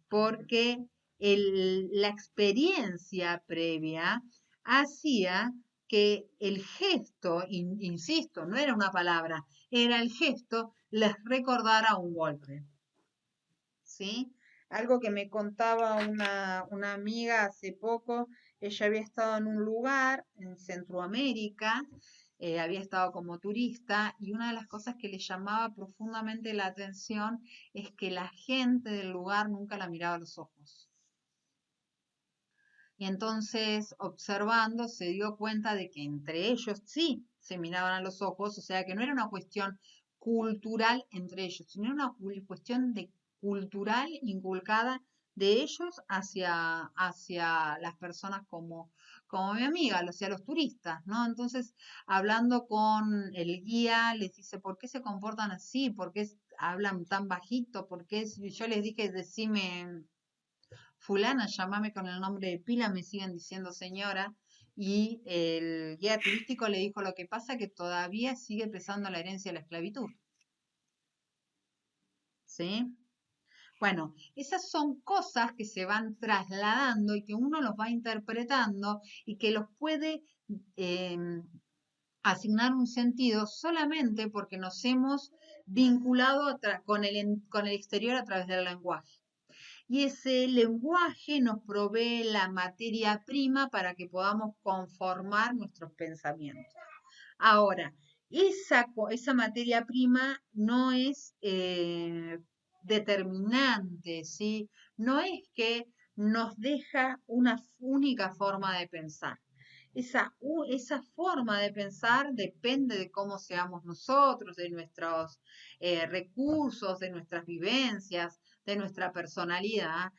Porque la experiencia previa hacía que el gesto, insisto, no era una palabra, era el gesto, les recordara un golpe. ¿Sí? Algo que me contaba una amiga hace poco, ella había estado en un lugar en Centroamérica, había estado como turista y una de las cosas que le llamaba profundamente la atención es que la gente del lugar nunca la miraba a los ojos. Y entonces, observando, se dio cuenta de que entre ellos sí se miraban a los ojos, o sea que no era una cuestión cultural entre ellos, sino una cuestión de cultural inculcada de ellos hacia las personas como mi amiga, hacia los turistas, ¿no? Entonces, hablando con el guía, les dice, ¿por qué se comportan así? ¿Por qué hablan tan bajito? ¿Por qué? Yo les dije, decime fulana, llámame con el nombre de pila, me siguen diciendo señora, y el guía turístico le dijo lo que pasa que todavía sigue pesando la herencia de la esclavitud. ¿Sí? Bueno, esas son cosas que se van trasladando y que uno los va interpretando y que los puede asignar un sentido solamente porque nos hemos vinculado con el exterior a través del lenguaje. Y ese lenguaje nos provee la materia prima para que podamos conformar nuestros pensamientos. Ahora, esa materia prima no es determinante, ¿sí? No es que nos deja una única forma de pensar. Esa forma de pensar depende de cómo seamos nosotros, de nuestros recursos, de nuestras vivencias, de nuestra personalidad.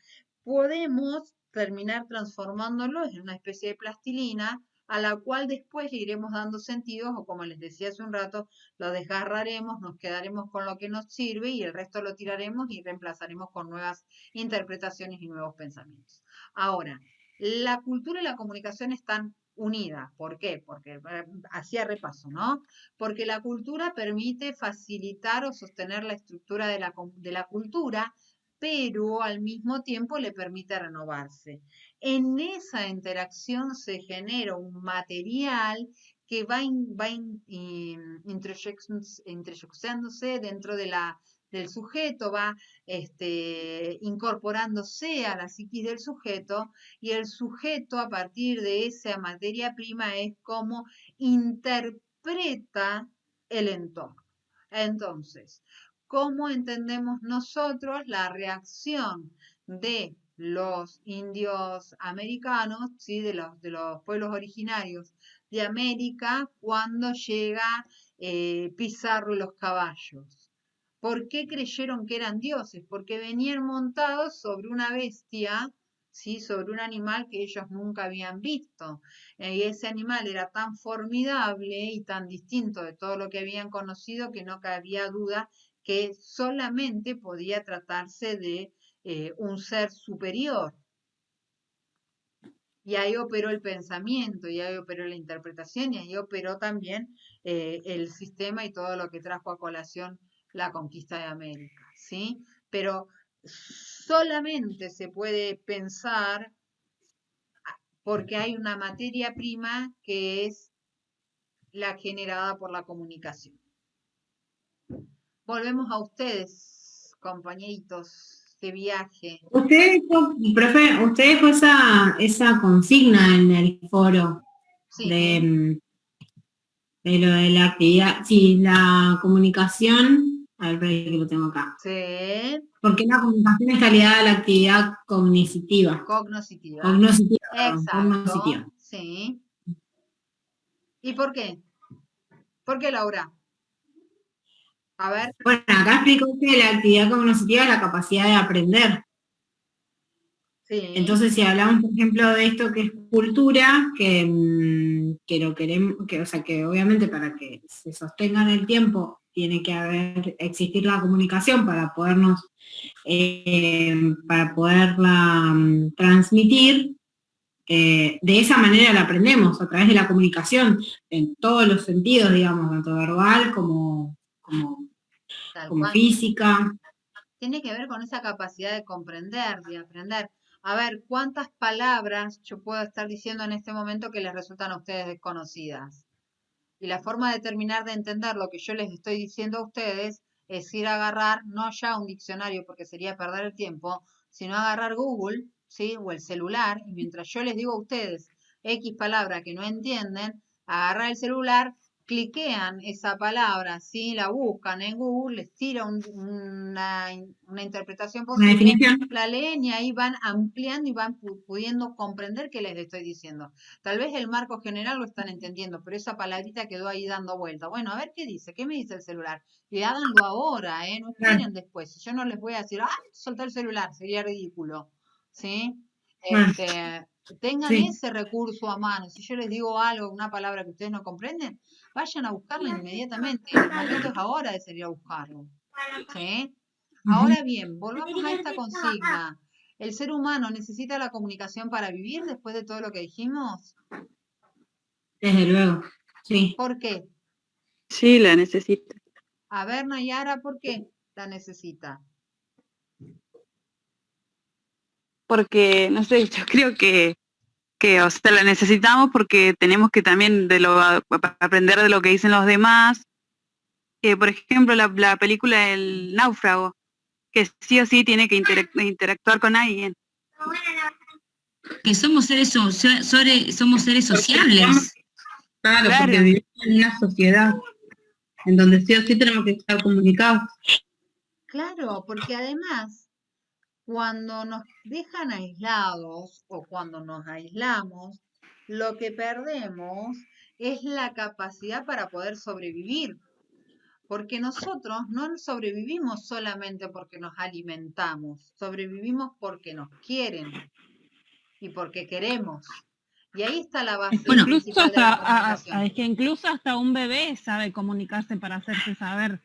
Podemos terminar transformándolo en una especie de plastilina a la cual después le iremos dando sentidos o como les decía hace un rato, lo desgarraremos, nos quedaremos con lo que nos sirve y el resto lo tiraremos y reemplazaremos con nuevas interpretaciones y nuevos pensamientos. Ahora, la cultura y la comunicación están unida. ¿Por qué? Porque hacía repaso, ¿no? Porque la cultura permite facilitar o sostener la estructura de la cultura, pero al mismo tiempo le permite renovarse. En esa interacción se genera un material que va introyectándose dentro del sujeto, va incorporándose a la psiquis del sujeto, y el sujeto a partir de esa materia prima es como interpreta el entorno. Entonces, ¿cómo entendemos nosotros la reacción de los indios americanos, ¿sí? de los pueblos originarios de América cuando llega Pizarro y los caballos? ¿Por qué creyeron que eran dioses? Porque venían montados sobre una bestia, ¿sí? Sobre un animal que ellos nunca habían visto. Y ese animal era tan formidable y tan distinto de todo lo que habían conocido que no cabía duda que solamente podía tratarse de un ser superior. Y ahí operó el pensamiento, y ahí operó la interpretación, y ahí operó también el sistema y todo lo que trajo a colación la conquista de América, ¿sí? Pero solamente se puede pensar porque hay una materia prima que es la generada por la comunicación. Volvemos a ustedes, compañeritos de viaje. Usted dejó esa consigna en el foro Sí. de lo de la actividad, sí, la comunicación, a ver, que lo tengo acá. Sí. Porque la comunicación está ligada a la actividad cognitiva. Cognoscitiva. Cognoscitiva. Exacto. Sí. ¿Y por qué? ¿Por qué, Laura? A ver. Bueno, acá explicó que la actividad cognoscitiva es la capacidad de aprender. Sí. Entonces, si hablamos, por ejemplo, de esto que es cultura, que lo queremos, que obviamente para que se sostenga en el tiempo tiene que existir la comunicación para poderla transmitir. De esa manera la aprendemos, a través de la comunicación, en todos los sentidos, digamos, tanto verbal como física. Tiene que ver con esa capacidad de comprender, de aprender. A ver, ¿cuántas palabras yo puedo estar diciendo en este momento que les resultan a ustedes desconocidas? Y la forma de terminar de entender lo que yo les estoy diciendo a ustedes es ir a agarrar, no ya un diccionario porque sería perder el tiempo, sino agarrar Google, ¿sí? O el celular, y mientras yo les digo a ustedes X palabra que no entienden, agarrar el celular, cliquean esa palabra, ¿sí? La buscan en Google, les tira una interpretación posible, la leen y ahí van ampliando y van pudiendo comprender qué les estoy diciendo. Tal vez el marco general lo están entendiendo, pero esa palabrita quedó ahí dando vuelta. Bueno, a ver qué dice, qué me dice el celular. Y háganlo ahora, no esperen después. Yo no les voy a decir, soltá el celular, sería ridículo. ¿Sí? Tengan ese recurso a mano. Si yo les digo algo, una palabra que ustedes no comprenden, vayan a buscarla inmediatamente. El momento es ahora de salir a buscarlo. ¿Sí? Ahora bien, volvamos a esta consigna. ¿El ser humano necesita la comunicación para vivir después de todo lo que dijimos? Desde luego, sí. ¿Por qué? Sí, la necesita. A ver, Nayara, ¿por qué la necesita? Porque, no sé, yo creo que o sea, la necesitamos porque tenemos que también aprender de lo que dicen los demás. Por ejemplo, la película El Náufrago, que sí o sí tiene que interactuar con alguien. Que somos seres sociables. Claro, porque vivimos en una sociedad en donde sí o sí tenemos que estar comunicados. Claro, porque además, cuando nos dejan aislados o cuando nos aislamos, lo que perdemos es la capacidad para poder sobrevivir. Porque nosotros no sobrevivimos solamente porque nos alimentamos, sobrevivimos porque nos quieren y porque queremos. Y ahí está la base principal de la comunicación. Es que incluso hasta un bebé sabe comunicarse para hacerse saber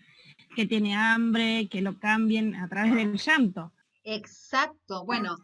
que tiene hambre, que lo cambien a través del llanto. Exacto. Bueno,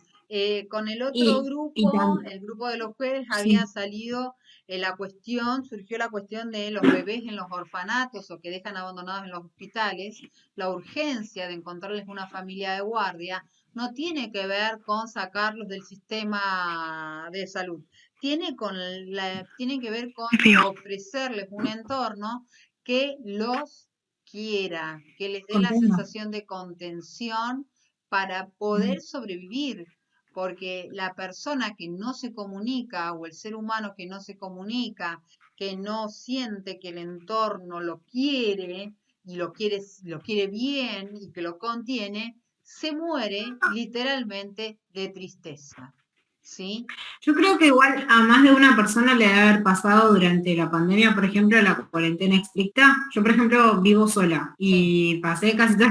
con el otro grupo, el grupo de los jueves, había salido surgió la cuestión de los bebés en los orfanatos o que dejan abandonados en los hospitales, la urgencia de encontrarles una familia de guardia no tiene que ver con sacarlos del sistema de salud, tiene que ver con ofrecerles un entorno que los quiera, que les dé la sensación de contención para poder sobrevivir, porque la persona que no se comunica o el ser humano que no se comunica, que no siente que el entorno lo quiere y lo quiere bien y que lo contiene, se muere literalmente de tristeza. ¿Sí? Yo creo que igual a más de una persona le debe haber pasado durante la pandemia, por ejemplo, la cuarentena estricta. Yo, por ejemplo, vivo sola y pasé casi toda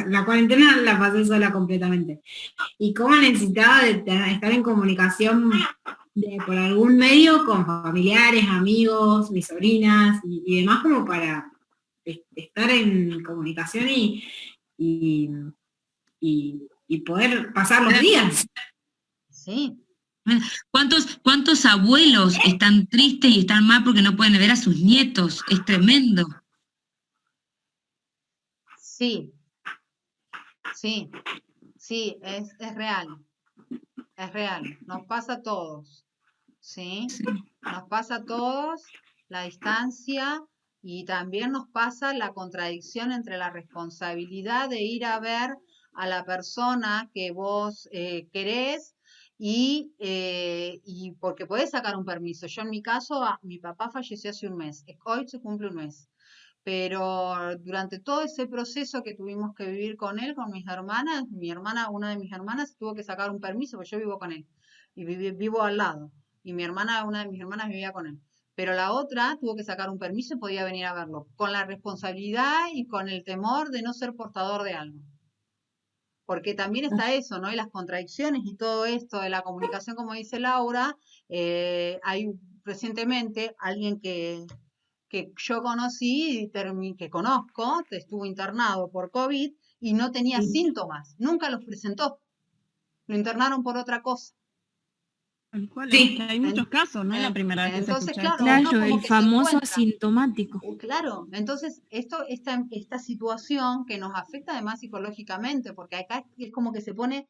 la cuarentena la pasé sola completamente. Y cómo necesitaba de estar en comunicación por algún medio con familiares, amigos, mis sobrinas y demás, como para estar en comunicación y poder pasar los días. Sí. ¿Cuántos abuelos están tristes y están mal porque no pueden ver a sus nietos? Es tremendo. Sí, es real. Es real. Nos pasa a todos. ¿Sí? Nos pasa a todos la distancia y también nos pasa la contradicción entre la responsabilidad de ir a ver a la persona que vos querés y porque podés sacar un permiso. Yo en mi caso, mi papá falleció hace un mes, hoy se cumple un mes, pero durante todo ese proceso que tuvimos que vivir con él, con mis hermanas, una de mis hermanas tuvo que sacar un permiso, porque yo vivo con él y vivo al lado, y una de mis hermanas vivía con él. Pero la otra tuvo que sacar un permiso y podía venir a verlo, con la responsabilidad y con el temor de no ser portador de algo. Porque también está eso, ¿no? Y las contradicciones y todo esto de la comunicación, como dice Laura, hay recientemente alguien que yo conocí, que conozco, estuvo internado por COVID y no tenía síntomas, nunca los presentó, lo internaron por otra cosa. Sí, hay muchos casos, no es la primera vez que entonces, se escucha claro, esto. uno como el que famoso se encuentra. asintomático. Claro, entonces esta situación que nos afecta además psicológicamente, porque acá es como que se pone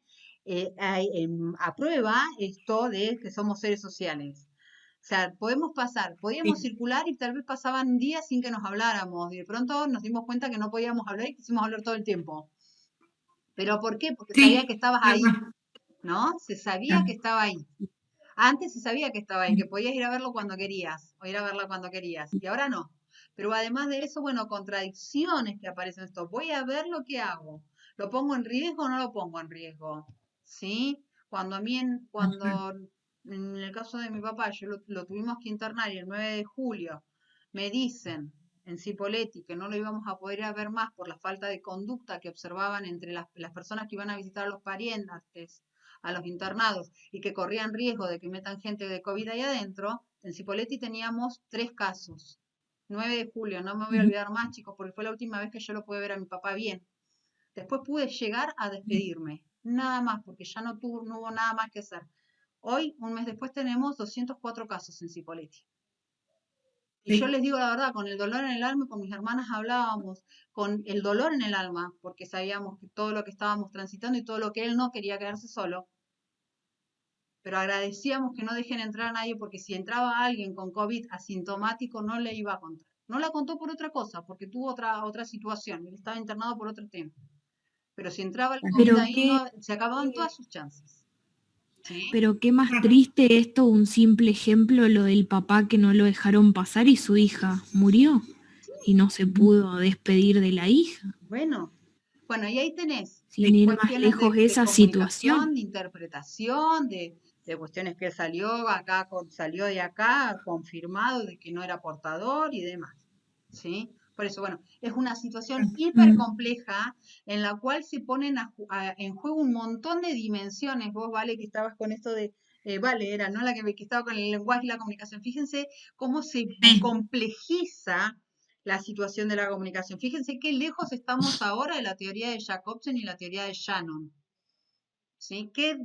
a prueba esto de que somos seres sociales. O sea, podíamos circular y tal vez pasaban días sin que nos habláramos y de pronto nos dimos cuenta que no podíamos hablar y quisimos hablar todo el tiempo. ¿Pero por qué? Porque sabía que estabas ahí, ¿no? Se sabía que estaba ahí. Antes se sabía que estaba ahí, que podías ir a verlo cuando querías, o ir a verla cuando querías, y ahora no. Pero además de eso, bueno, contradicciones que aparecen en esto. Voy a ver lo que hago. ¿Lo pongo en riesgo o no lo pongo en riesgo? ¿Sí? Cuando en el caso de mi papá, lo tuvimos que internar y el 9 de julio me dicen en Cipolletti que no lo íbamos a poder ir a ver más por la falta de conducta que observaban entre las personas que iban a visitar a los parientes, a los internados, y que corrían riesgo de que metan gente de COVID ahí adentro. En Cipolletti teníamos 3 casos. 9 de julio, no me voy a olvidar más, chicos, porque fue la última vez que yo lo pude ver a mi papá bien. Después pude llegar a despedirme, nada más, porque ya no hubo nada más que hacer. Hoy, un mes después, tenemos 204 casos en Cipolletti. Y yo les digo la verdad, con el dolor en el alma, con mis hermanas hablábamos, con el dolor en el alma, porque sabíamos que todo lo que estábamos transitando y todo lo que él no quería quedarse solo. Pero agradecíamos que no dejen entrar a nadie, porque si entraba alguien con COVID asintomático no le iba a contar. No la contó por otra cosa, porque tuvo otra situación, él estaba internado por otro tema. Pero si entraba el COVID ahí, se acababan todas sus chances. ¿Sí? Pero qué más triste esto, un simple ejemplo, lo del papá que no lo dejaron pasar y su hija murió y no se pudo despedir de la hija. Bueno, y ahí tenés. Sin ir más lejos de esa situación. De interpretación, de cuestiones que salió de acá, confirmado de que no era portador y demás. ¿Sí? Por eso, es una situación hiper compleja en la cual se ponen en juego un montón de dimensiones. Vos, Vale, que estabas con esto de, Vale, era, ¿no? La que estaba con el lenguaje y la comunicación. Fíjense cómo se complejiza la situación de la comunicación. Fíjense qué lejos estamos ahora de la teoría de Jacobsen y la teoría de Shannon. ¿Sí? Qué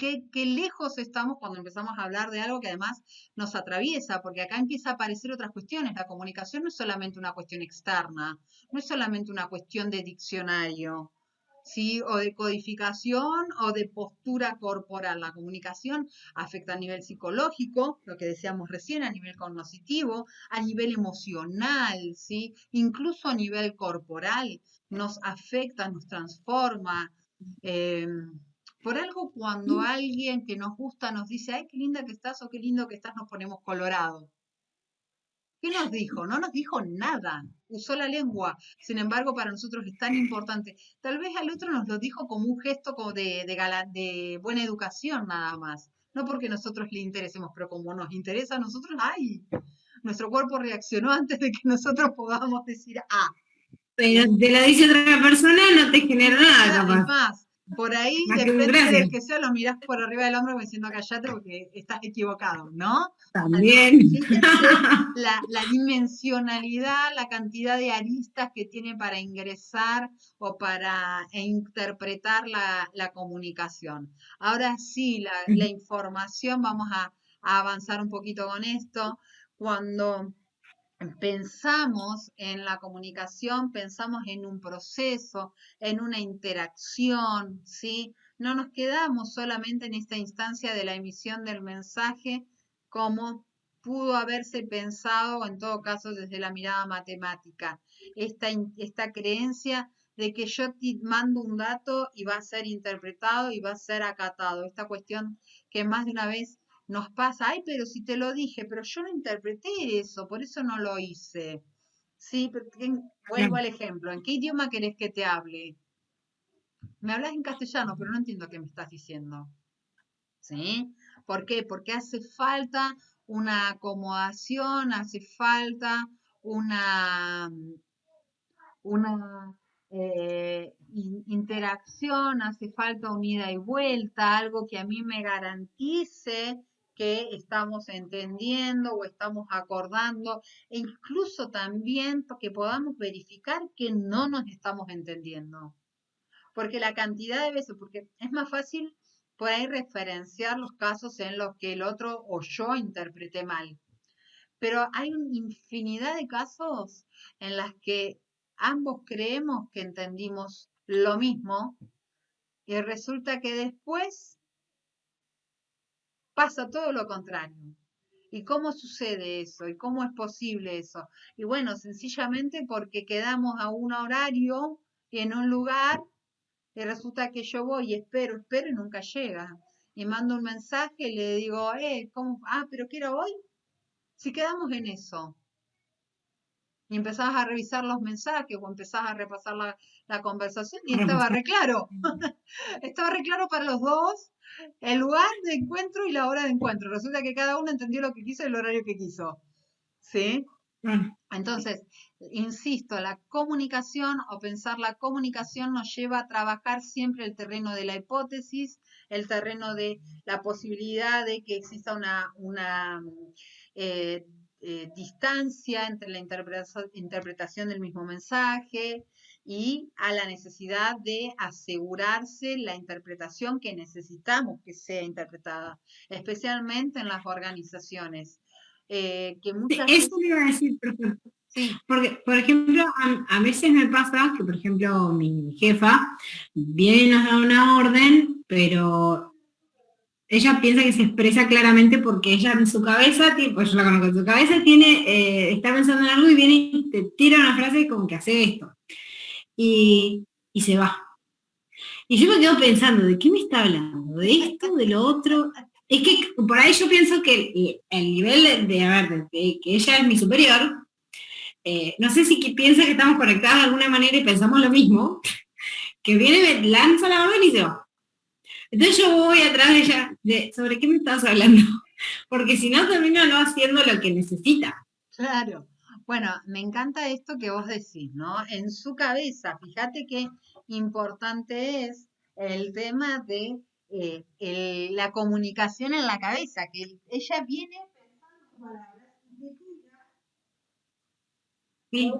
qué lejos estamos cuando empezamos a hablar de algo que además nos atraviesa, porque acá empieza a aparecer otras cuestiones. La comunicación no es solamente una cuestión externa, no es solamente una cuestión de diccionario, ¿sí? O de codificación o de postura corporal. La comunicación afecta a nivel psicológico, lo que decíamos recién, a nivel cognitivo, a nivel emocional, ¿sí? Incluso a nivel corporal, nos afecta, nos transforma. Por algo cuando alguien que nos gusta nos dice, ay, qué linda que estás o qué lindo que estás, nos ponemos colorado. ¿Qué nos dijo? No nos dijo nada, usó la lengua. Sin embargo, para nosotros es tan importante. Tal vez al otro nos lo dijo como un gesto como de buena educación nada más. No porque nosotros le interesemos, pero como nos interesa a nosotros, ¡ay! Nuestro cuerpo reaccionó antes de que nosotros podamos decir, ah. Pero te lo dice otra persona, no te genera nada, Es capaz. más, por ahí, Más que un depende gracias. del que sea, lo mirás por arriba del hombro como diciendo callate porque estás equivocado, ¿no? También. Fíjense la dimensionalidad, la cantidad de aristas que tiene para ingresar o para interpretar la comunicación. Ahora sí, la información, vamos a avanzar un poquito con esto. Cuando pensamos en la comunicación, pensamos en un proceso, en una interacción, ¿sí? No nos quedamos solamente en esta instancia de la emisión del mensaje como pudo haberse pensado, o en todo caso desde la mirada matemática. Esta creencia de que yo te mando un dato y va a ser interpretado y va a ser acatado. Esta cuestión que más de una vez nos pasa, ay, pero si te lo dije, pero yo no interpreté eso, por eso no lo hice. Sí, vuelvo al ejemplo, ¿en qué idioma querés que te hable? Me hablas en castellano, pero no entiendo qué me estás diciendo. ¿Sí? ¿Por qué? Porque hace falta una acomodación, hace falta una interacción, hace falta un ida y vuelta, algo que a mí me garantice que estamos entendiendo o estamos acordando, e incluso también que podamos verificar que no nos estamos entendiendo. Porque la cantidad de veces, porque es más fácil por ahí referenciar los casos en los que el otro o yo interpreté mal. Pero hay una infinidad de casos en las que ambos creemos que entendimos lo mismo y resulta que después pasa todo lo contrario. ¿Y cómo sucede eso? ¿Y cómo es posible eso? Y bueno, sencillamente porque quedamos a un horario y en un lugar y resulta que yo voy y espero y nunca llega. Y mando un mensaje y le digo, ¿cómo? Ah, pero ¿qué era hoy? Si quedamos en eso. Y empezás a revisar los mensajes o empezás a repasar la conversación y estaba re claro. Estaba re claro para los dos el lugar de encuentro y la hora de encuentro. Resulta que cada uno entendió lo que quiso y el horario que quiso. ¿Sí? Entonces, insisto, la comunicación o pensar la comunicación nos lleva a trabajar siempre el terreno de la hipótesis, el terreno de la posibilidad de que exista una distancia entre la interpretación del mismo mensaje y a la necesidad de asegurarse la interpretación que necesitamos que sea interpretada, especialmente en las organizaciones. Que muchas Eso veces... me iba a decir, profe. Sí. Porque, por ejemplo, a veces me pasa que, por ejemplo, mi jefa viene y nos da una orden, pero ella piensa que se expresa claramente porque ella en su cabeza, pues yo la conozco, en su cabeza está pensando en algo y viene y te tira una frase como que hace esto. Y se va. Y yo me quedo pensando, ¿de qué me está hablando? ¿De esto? ¿De lo otro? Es que por ahí yo pienso que el nivel de que ella es mi superior, no sé si piensa que estamos conectadas de alguna manera y pensamos lo mismo, que viene, lanza la orden y se va. Entonces yo voy atrás de ella, ¿sobre qué me estás hablando? Porque si no termino no haciendo lo que necesita. Claro. Bueno, me encanta esto que vos decís, ¿no? En su cabeza, fíjate qué importante es el tema de la comunicación en la cabeza, que ella viene pensando palabras de tuya, sí.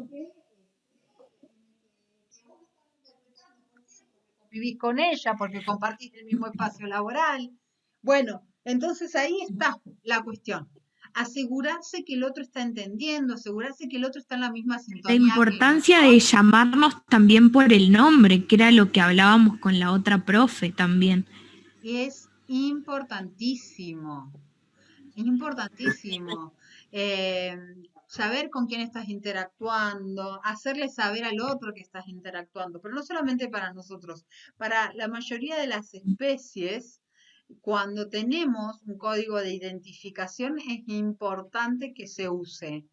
Vivís con ella, porque compartís el mismo espacio laboral, Bueno, entonces ahí está la cuestión. Asegurarse que el otro está entendiendo, asegurarse que el otro está en la misma La sintonía que importancia de nosotros. llamarnos también por el nombre, que era lo que hablábamos con la otra profe también. Es importantísimo. Es importantísimo. Eh, Saber con quién estás interactuando, hacerle saber al otro que estás interactuando, pero no solamente para nosotros, para la mayoría de las especies, cuando tenemos un código de identificación es importante que se use,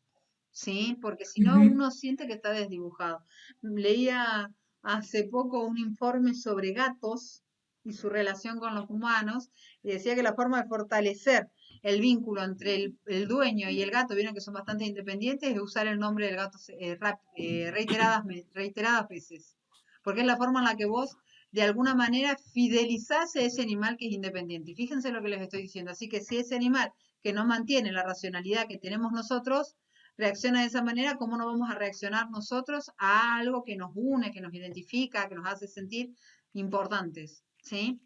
¿sí? Porque si no Ujú. uno siente que está desdibujado. Leía hace poco un informe sobre gatos y su relación con los humanos y decía que la forma de fortalecer el vínculo entre el dueño y el gato, vieron que son bastante independientes, es usar el nombre del gato reiteradas veces, porque es la forma en la que vos de alguna manera fidelizás a ese animal que es independiente. Y fíjense lo que les estoy diciendo. Así que si ese animal que no mantiene la racionalidad que tenemos nosotros, reacciona de esa manera, ¿cómo no vamos a reaccionar nosotros a algo que nos une, que nos identifica, que nos hace sentir importantes? ¿Sí?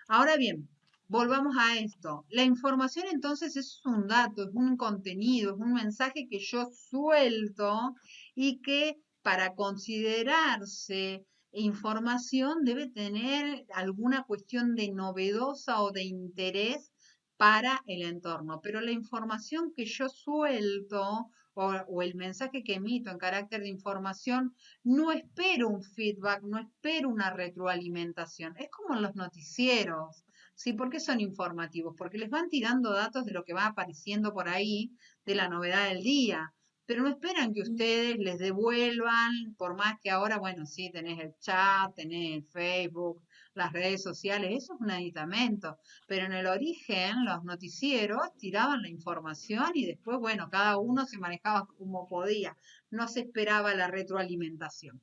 Ahora bien, volvamos a esto. La información entonces es un dato, es un contenido, es un mensaje que yo suelto y que para considerarse información debe tener alguna cuestión de novedosa o de interés para el entorno. Pero la información que yo suelto o el mensaje que emito en carácter de información, no espero un feedback, no espero una retroalimentación. Es como en los noticieros. ¿Sí? ¿Por qué son informativos? Porque les van tirando datos de lo que va apareciendo por ahí, de la novedad del día. Pero no esperan que ustedes les devuelvan, por más que ahora, bueno, sí, tenés el chat, tenés el Facebook, las redes sociales, eso es un aditamento. Pero en el origen, los noticieros tiraban la información y después, bueno, cada uno se manejaba como podía. No se esperaba la retroalimentación.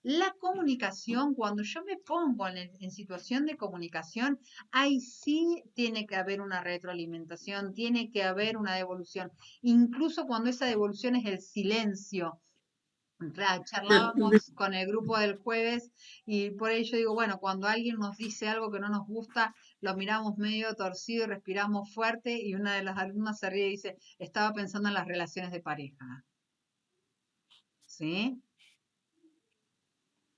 La comunicación, cuando yo me pongo en situación de comunicación, ahí sí tiene que haber una retroalimentación, tiene que haber una devolución, incluso cuando esa devolución es el silencio. Charlábamos con el grupo del jueves y por ello digo, bueno, cuando alguien nos dice algo que no nos gusta, lo miramos medio torcido y respiramos fuerte y una de las alumnas se ríe y dice, estaba pensando en las relaciones de pareja. ¿Sí?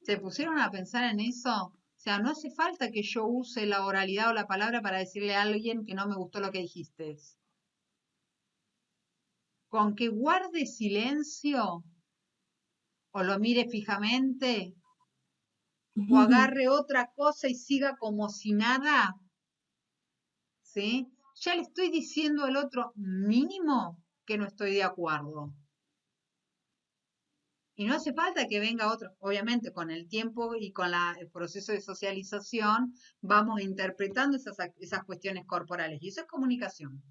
¿Se pusieron a pensar en eso? O sea, no hace falta que yo use la oralidad o la palabra para decirle a alguien que no me gustó lo que dijiste. Con que guarde silencio o lo mire fijamente o agarre otra cosa y siga como si nada, ¿sí? Ya le estoy diciendo al otro mínimo que no estoy de acuerdo. Y no hace falta que venga otro. Obviamente, con el tiempo y con el proceso de socialización, vamos interpretando esas cuestiones corporales. Y eso es comunicación.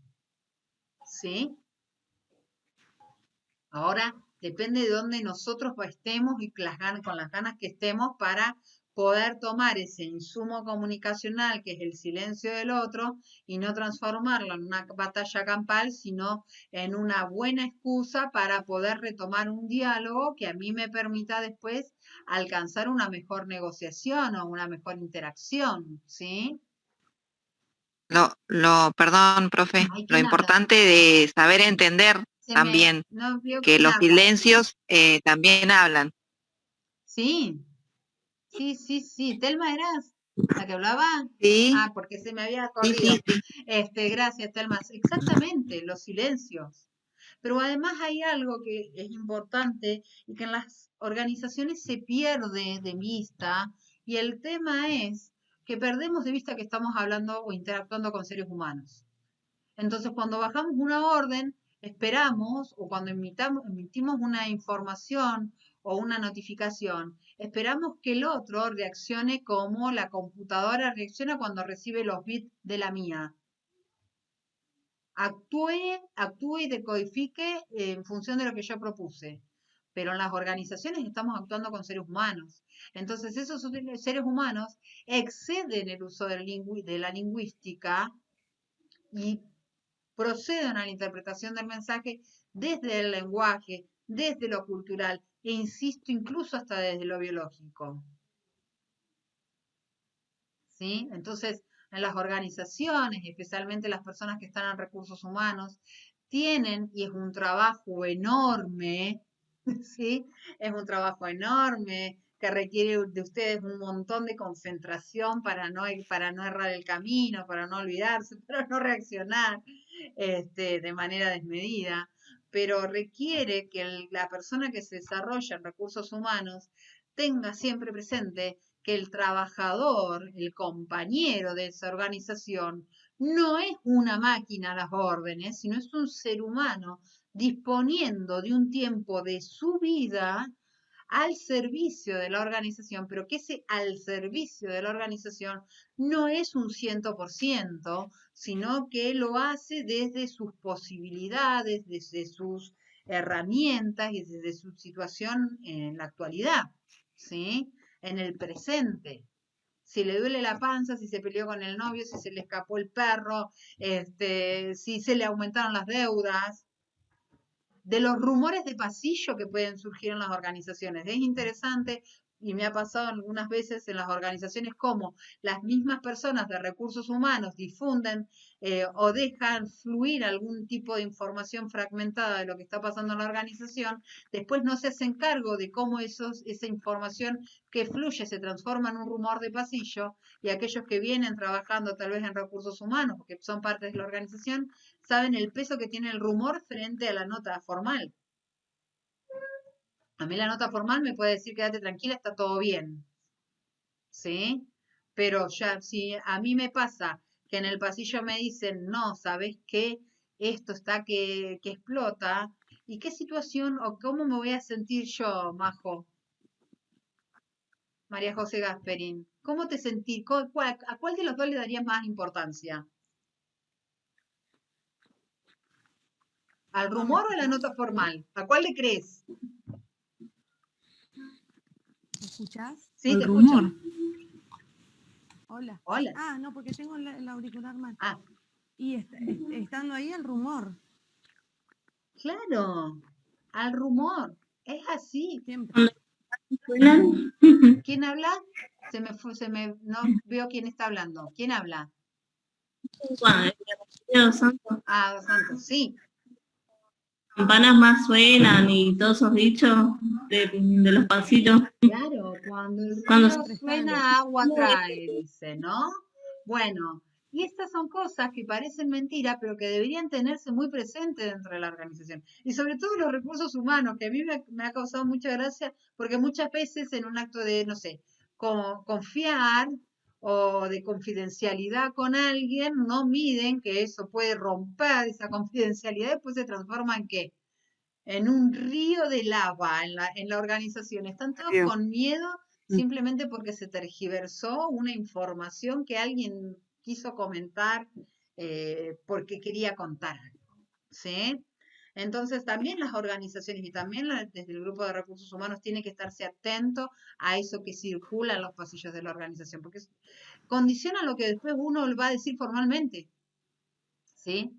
¿Sí? Ahora, depende de dónde nosotros estemos y con las ganas que estemos para poder tomar ese insumo comunicacional que es el silencio del otro y no transformarlo en una batalla campal, sino en una buena excusa para poder retomar un diálogo que a mí me permita después alcanzar una mejor negociación o una mejor interacción, ¿sí? Perdón, profe, Ay, lo ¿quién habla? importante de saber entender también No veo que quién los habla. silencios también hablan. Sí. Sí. ¿Telma eras la que hablaba? Sí, Ah, porque se me había sí, corrido. sí. Gracias, Telma. Exactamente, los silencios. Pero además hay algo que es importante y que en las organizaciones se pierde de vista, y el tema es que perdemos de vista que estamos hablando o interactuando con seres humanos. Entonces, cuando bajamos una orden, esperamos, o cuando emitimos una información o una notificación, esperamos que el otro reaccione como la computadora reacciona cuando recibe los bits de la mía. Actúe y decodifique en función de lo que yo propuse. Pero en las organizaciones estamos actuando con seres humanos. Entonces, esos seres humanos exceden el uso de la lingüística y proceden a la interpretación del mensaje desde el lenguaje, desde lo cultural e insisto, incluso hasta desde lo biológico. ¿Sí? Entonces, en las organizaciones, especialmente las personas que están en recursos humanos, tienen, y es un trabajo enorme, ¿sí? Es un trabajo enorme que requiere de ustedes un montón de concentración para no errar el camino, para no olvidarse, para no reaccionar de manera desmedida, pero requiere que la persona que se desarrolla en recursos humanos tenga siempre presente que el trabajador, el compañero de esa organización, no es una máquina a las órdenes, sino es un ser humano disponiendo de un tiempo de su vida al servicio de la organización, pero que ese al servicio de la organización no es un 100%, sino que lo hace desde sus posibilidades, desde sus herramientas y desde su situación en la actualidad, ¿sí? En el presente. Si le duele la panza, si se peleó con el novio, si se le escapó el perro, si se le aumentaron las deudas, de los rumores de pasillo que pueden surgir en las organizaciones. Es interesante y me ha pasado algunas veces en las organizaciones como las mismas personas de recursos humanos difunden o dejan fluir algún tipo de información fragmentada de lo que está pasando en la organización, después no se hacen cargo de cómo esa información que fluye se transforma en un rumor de pasillo, y aquellos que vienen trabajando tal vez en recursos humanos, porque son parte de la organización, saben el peso que tiene el rumor frente a la nota formal. A mí la nota formal me puede decir quédate tranquila, está todo bien, ¿sí? Pero ya si a mí me pasa que en el pasillo me dicen, no, ¿sabes qué? Esto está que explota, ¿y qué situación o cómo me voy a sentir yo, Majo? María José Gasperín, ¿cómo te sentís? ¿A cuál de los dos le darías más importancia? ¿Al rumor o a la nota formal? ¿A cuál le crees? ¿Me escuchás? Sí, El te rumor. escucho. Hola. Hola. Ah, no, porque tengo el auricular mal. Ah, Y estando ahí el rumor, claro, al rumor. Es así. siempre. ¿Suenan? ¿Quién habla? No veo quién está hablando. ¿Quién habla? Bueno, Dios santo. Ah, Dos Santos, sí. Campanas más suenan y todos esos dichos de los pasillos. Claro, cuando el Cuando río suena, agua trae, dice, ¿no? Bueno, y estas son cosas que parecen mentira, pero que deberían tenerse muy presentes dentro de la organización. Y sobre todo los recursos humanos, que a mí me ha causado mucha gracia, porque muchas veces en un acto de, no sé, confiar o de confidencialidad con alguien, no miden que eso puede romper esa confidencialidad y después se transforma en ¿qué? En un río de lava en la organización. Están todos Dios. con miedo simplemente porque se tergiversó una información que alguien quiso comentar porque quería contar. ¿Sí? Entonces también las organizaciones y también desde el grupo de recursos humanos tiene que estarse atento a eso que circula en los pasillos de la organización, porque condiciona lo que después uno va a decir formalmente. ¿Sí?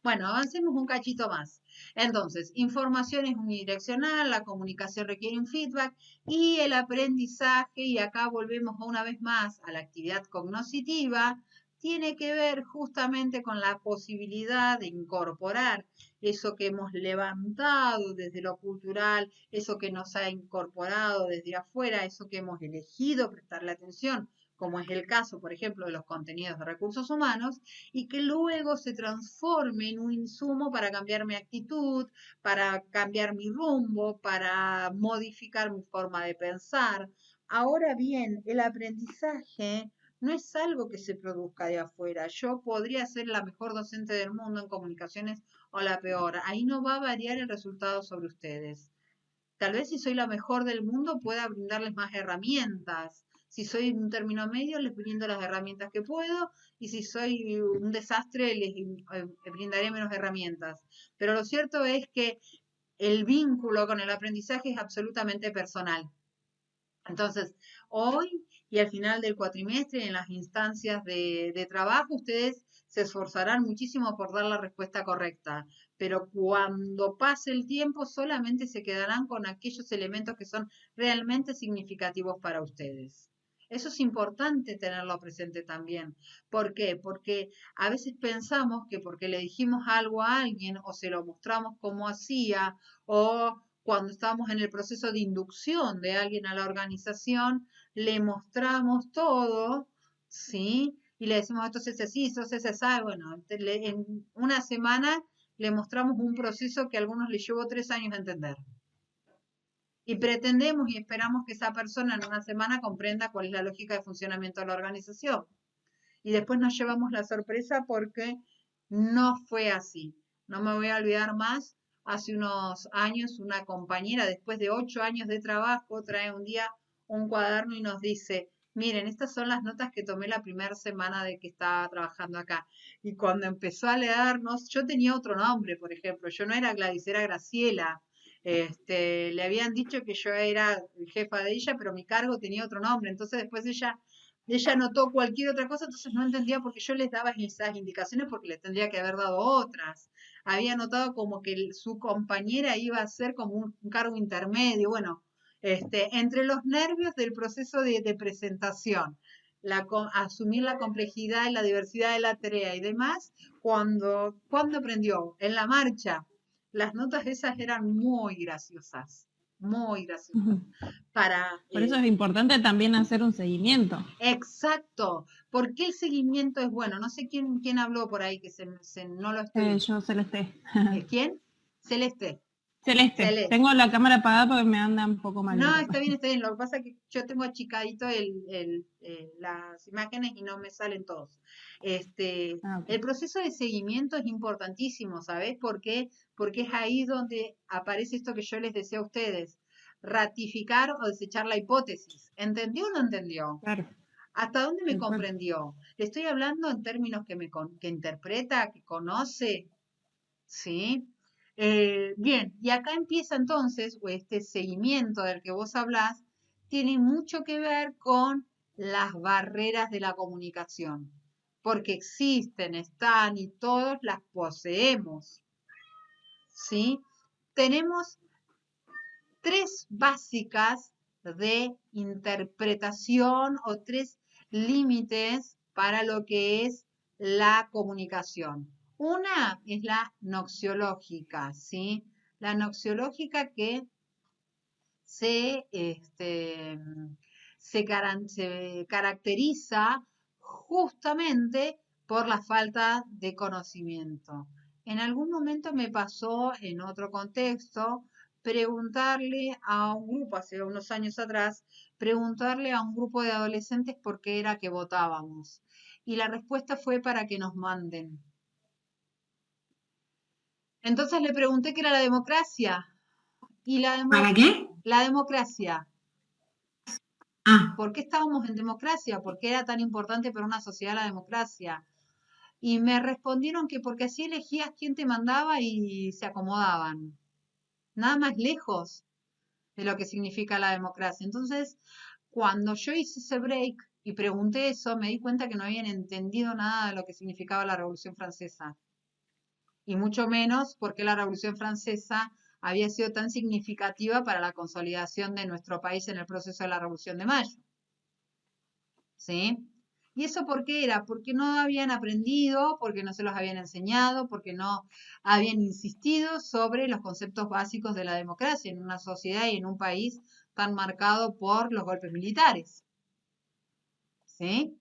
Bueno, avancemos un cachito más. Entonces, información es unidireccional, la comunicación requiere un feedback y el aprendizaje, y acá volvemos una vez más a la actividad cognoscitiva, tiene que ver justamente con la posibilidad de incorporar eso que hemos levantado desde lo cultural, eso que nos ha incorporado desde afuera, eso que hemos elegido prestarle atención, como es el caso, por ejemplo, de los contenidos de recursos humanos, y que luego se transforme en un insumo para cambiar mi actitud, para cambiar mi rumbo, para modificar mi forma de pensar. Ahora bien, el aprendizaje no es algo que se produzca de afuera. Yo podría ser la mejor docente del mundo en comunicaciones o la peor. Ahí no va a variar el resultado sobre ustedes. Tal vez si soy la mejor del mundo pueda brindarles más herramientas. Si soy un término medio, les brindo las herramientas que puedo, y si soy un desastre, les brindaré menos herramientas. Pero lo cierto es que el vínculo con el aprendizaje es absolutamente personal. Entonces, hoy y al final del cuatrimestre, en las instancias de trabajo, ustedes se esforzarán muchísimo por dar la respuesta correcta, pero cuando pase el tiempo solamente se quedarán con aquellos elementos que son realmente significativos para ustedes. Eso es importante tenerlo presente también. ¿Por qué? Porque a veces pensamos que porque le dijimos algo a alguien o se lo mostramos cómo hacía o cuando estábamos en el proceso de inducción de alguien a la organización, le mostramos todo, ¿sí? Y le decimos, esto se hace así, esto se hace así. Bueno, en una semana le mostramos un proceso que a algunos les llevó 3 años a entender. Y pretendemos y esperamos que esa persona en una semana comprenda cuál es la lógica de funcionamiento de la organización. Y después nos llevamos la sorpresa porque no fue así. No me voy a olvidar más, hace unos años una compañera, después de 8 años de trabajo, trae un día un cuaderno y nos dice, miren, estas son las notas que tomé la primera semana de que estaba trabajando acá. Y cuando empezó a leernos, yo tenía otro nombre, por ejemplo, yo no era Gladys, era Graciela. Le habían dicho que yo era jefa de ella, pero mi cargo tenía otro nombre. Entonces después ella notó cualquier otra cosa, entonces no entendía por qué yo les daba esas indicaciones porque les tendría que haber dado otras. Había notado como que su compañera iba a ser como un cargo intermedio. Bueno, entre los nervios del proceso de presentación, asumir la complejidad y la diversidad de la tarea y demás, cuando aprendió en la marcha. Las notas esas eran muy graciosas, muy graciosas. Por eso es importante también hacer un seguimiento. Exacto. ¿Por qué el seguimiento es bueno? No sé quién habló por ahí que no lo estoy. Yo, Celeste. ¿Quién? Celeste. Celeste. Tengo la cámara apagada porque me anda un poco mal. No, está bien, está bien. Lo que pasa es que yo tengo achicadito las imágenes y no me salen todos. Okay. El proceso de seguimiento es importantísimo, ¿sabes? ¿Por qué? Porque es ahí donde aparece esto que yo les decía a ustedes. Ratificar o desechar la hipótesis. ¿Entendió o no entendió? Claro. ¿Hasta dónde me comprendió? Le estoy hablando en términos que interpreta, que conoce, ¿sí? Bien, y acá empieza entonces, o este seguimiento del que vos hablás, tiene mucho que ver con las barreras de la comunicación, porque existen, están y todos las poseemos, ¿sí? Tenemos 3 básicas de interpretación o 3 límites para lo que es la comunicación. Una es la noxiológica, ¿sí? La noxiológica que se caracteriza justamente por la falta de conocimiento. En algún momento me pasó en otro contexto preguntarle a un grupo, hace unos años atrás, preguntarle a un grupo de adolescentes por qué era que votábamos. Y la respuesta fue para que nos manden. Entonces le pregunté qué era la democracia. Y ¿Para qué? La democracia. Ah. ¿Por qué estábamos en democracia? ¿Por qué era tan importante para una sociedad la democracia? Y me respondieron que porque así elegías quién te mandaba y se acomodaban. Nada más lejos de lo que significa la democracia. Entonces, cuando yo hice ese break y pregunté eso, me di cuenta que no habían entendido nada de lo que significaba la Revolución Francesa. Y mucho menos porque la Revolución Francesa había sido tan significativa para la consolidación de nuestro país en el proceso de la Revolución de Mayo. ¿Sí? ¿Y eso por qué era? Porque no habían aprendido, porque no se los habían enseñado, porque no habían insistido sobre los conceptos básicos de la democracia en una sociedad y en un país tan marcado por los golpes militares. ¿Sí?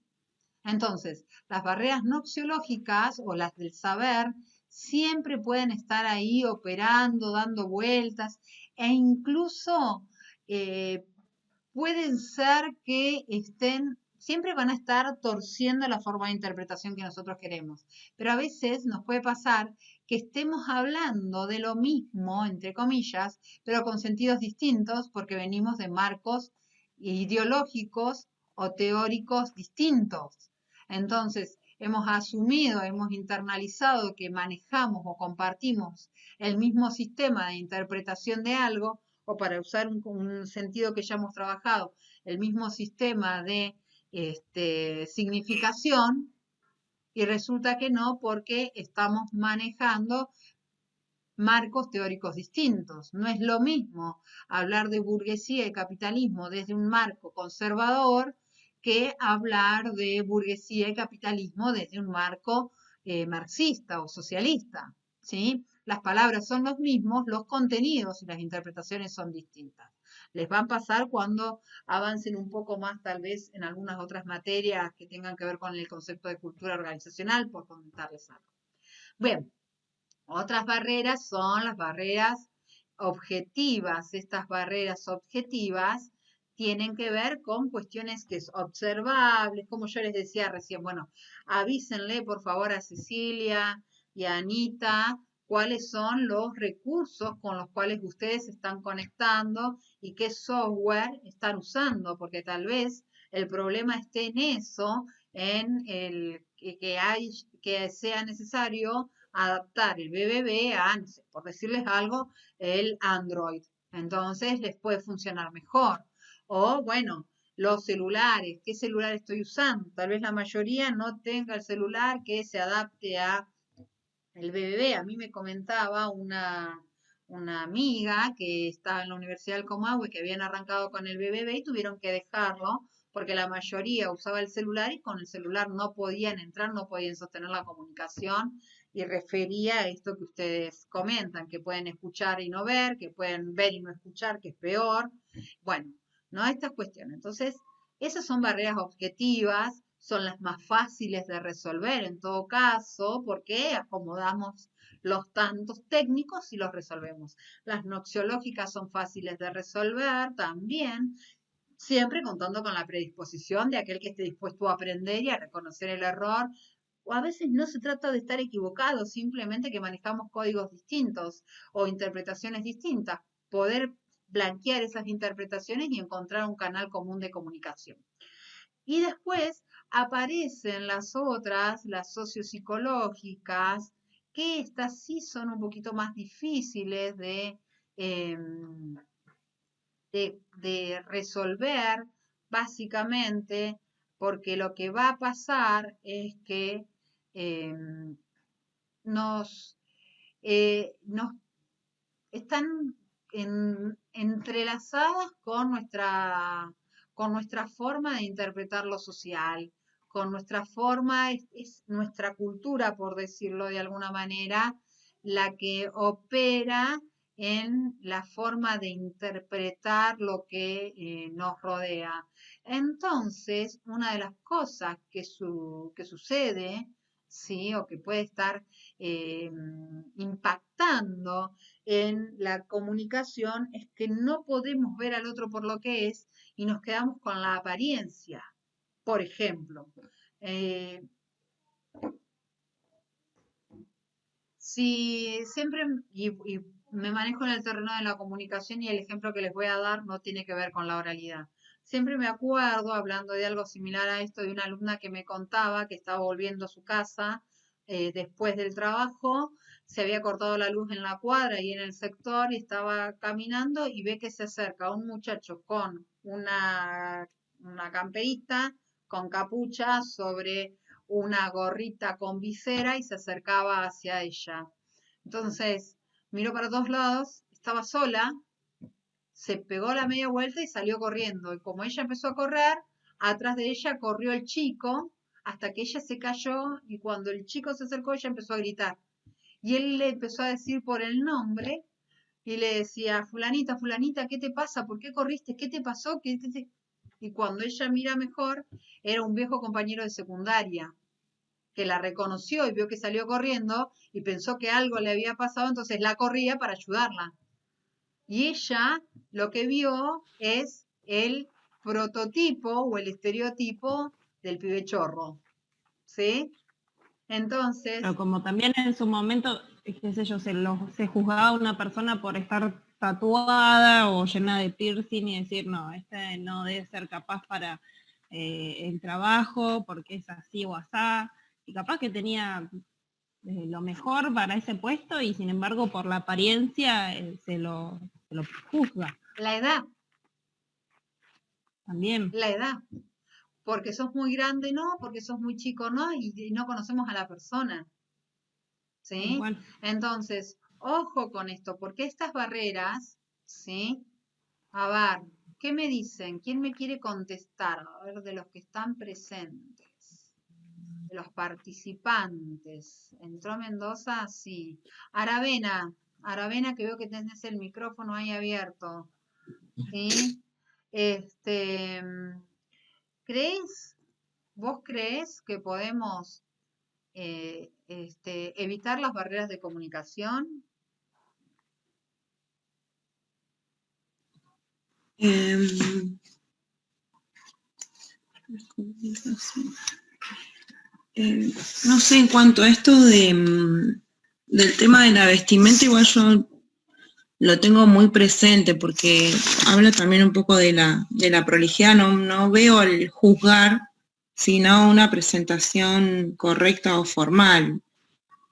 Entonces, las barreras noxiológicas o las del saber siempre pueden estar ahí operando, dando vueltas e incluso pueden ser que siempre van a estar torciendo la forma de interpretación que nosotros queremos. Pero a veces nos puede pasar que estemos hablando de lo mismo, entre comillas, pero con sentidos distintos porque venimos de marcos ideológicos o teóricos distintos. Entonces, hemos asumido, hemos internalizado que manejamos o compartimos el mismo sistema de interpretación de algo, o para usar un sentido que ya hemos trabajado, el mismo sistema de significación, y resulta que no, porque estamos manejando marcos teóricos distintos. No es lo mismo hablar de burguesía y capitalismo desde un marco conservador que hablar de burguesía y capitalismo desde un marco marxista o socialista, ¿sí? Las palabras son los mismos, los contenidos y las interpretaciones son distintas. Les va a pasar cuando avancen un poco más, tal vez, en algunas otras materias que tengan que ver con el concepto de cultura organizacional, por comentarles algo. Bien, otras barreras son las barreras objetivas. Estas barreras objetivas tienen que ver con cuestiones que es observables, como yo les decía recién. Bueno, avísenle por favor a Cecilia y a Anita cuáles son los recursos con los cuales ustedes se están conectando y qué software están usando, porque tal vez el problema esté en eso, en el que sea necesario adaptar el BBB a, no sé, por decirles algo, el Android. Entonces les puede funcionar mejor. O bueno, los celulares, ¿qué celular estoy usando? Tal vez la mayoría no tenga el celular que se adapte a el BBB. A mí me comentaba una amiga que estaba en la Universidad del Comahue que habían arrancado con el BBB y tuvieron que dejarlo porque la mayoría usaba el celular y con el celular no podían entrar, no podían sostener la comunicación y refería a esto que ustedes comentan, que pueden escuchar y no ver, que pueden ver y no escuchar, que es peor. Bueno, ¿no? Estas cuestiones. Entonces, esas son barreras objetivas, son las más fáciles de resolver en todo caso, porque acomodamos los tantos técnicos y los resolvemos. Las noxiológicas son fáciles de resolver también, siempre contando con la predisposición de aquel que esté dispuesto a aprender y a reconocer el error. O a veces no se trata de estar equivocados, simplemente que manejamos códigos distintos o interpretaciones distintas. Poder blanquear esas interpretaciones y encontrar un canal común de comunicación. Y después aparecen las otras, las sociopsicológicas, que estas sí son un poquito más difíciles de resolver, básicamente, porque lo que va a pasar es que nos están entrelazadas con nuestra forma de interpretar lo social, con nuestra forma, es nuestra cultura, por decirlo de alguna manera, la que opera en la forma de interpretar lo que nos rodea. Entonces, una de las cosas que sucede, ¿sí? O que puede estar impactando en la comunicación es que no podemos ver al otro por lo que es y nos quedamos con la apariencia. Por ejemplo, si siempre, y me manejo en el terreno de la comunicación y el ejemplo que les voy a dar no tiene que ver con la oralidad. Siempre me acuerdo, hablando de algo similar a esto, de una alumna que me contaba que estaba volviendo a su casa después del trabajo, se había cortado la luz en la cuadra y en el sector y estaba caminando y ve que se acerca un muchacho con una camperita, con capucha, sobre una gorrita con visera y se acercaba hacia ella. Entonces, miró para todos lados, estaba sola, se pegó la media vuelta y salió corriendo. Y como ella empezó a correr, atrás de ella corrió el chico hasta que ella se cayó y cuando el chico se acercó ella empezó a gritar. Y él le empezó a decir por el nombre y le decía, fulanita, fulanita, ¿qué te pasa? ¿Por qué corriste? ¿Qué te pasó? Y cuando ella mira mejor, era un viejo compañero de secundaria que la reconoció y vio que salió corriendo y pensó que algo le había pasado, entonces la corría para ayudarla. Y ella lo que vio es el prototipo o el estereotipo del pibe chorro, ¿sí? Entonces... Pero como también en su momento, qué sé yo, se juzgaba a una persona por estar tatuada o llena de piercing y decir, no, este no debe ser capaz para el trabajo porque es así o asá, y capaz que tenía lo mejor para ese puesto y sin embargo por la apariencia se lo juzga. La edad. También. La edad. Porque sos muy grande, no, porque sos muy chico, no, y no conocemos a la persona. ¿Sí? Entonces, ojo con esto, porque estas barreras, ¿sí? A ver, ¿Qué me dicen? ¿Quién me quiere contestar? A ver, de los que están presentes, de los participantes. ¿Entró Mendoza? Sí. Aravena, que veo que tenés el micrófono ahí abierto. ¿Sí? ¿Vos creés que podemos evitar las barreras de comunicación? No sé, en cuanto a esto del tema de la vestimenta, igual yo lo tengo muy presente porque habla también un poco de la prolijidad, no veo el juzgar, sino una presentación correcta o formal,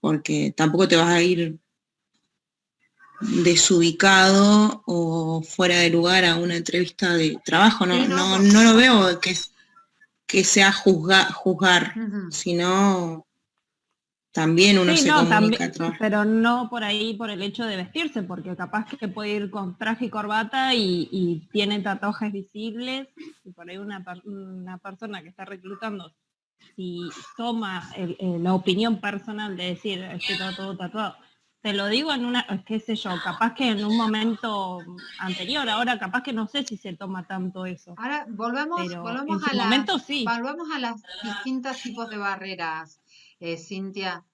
porque tampoco te vas a ir desubicado o fuera de lugar a una entrevista de trabajo, no lo veo que sea juzgar, sino también uno se comunica. Pero no por ahí, por el hecho de vestirse, porque capaz que puede ir con traje y corbata y tiene tatuajes visibles, y por ahí una persona que está reclutando, si toma la opinión personal de decir, está todo tatuado, te lo digo en qué sé yo, capaz que en un momento anterior, ahora capaz que no sé si se toma tanto eso. Ahora volvamos a las distintos tipos de barreras, Cintia.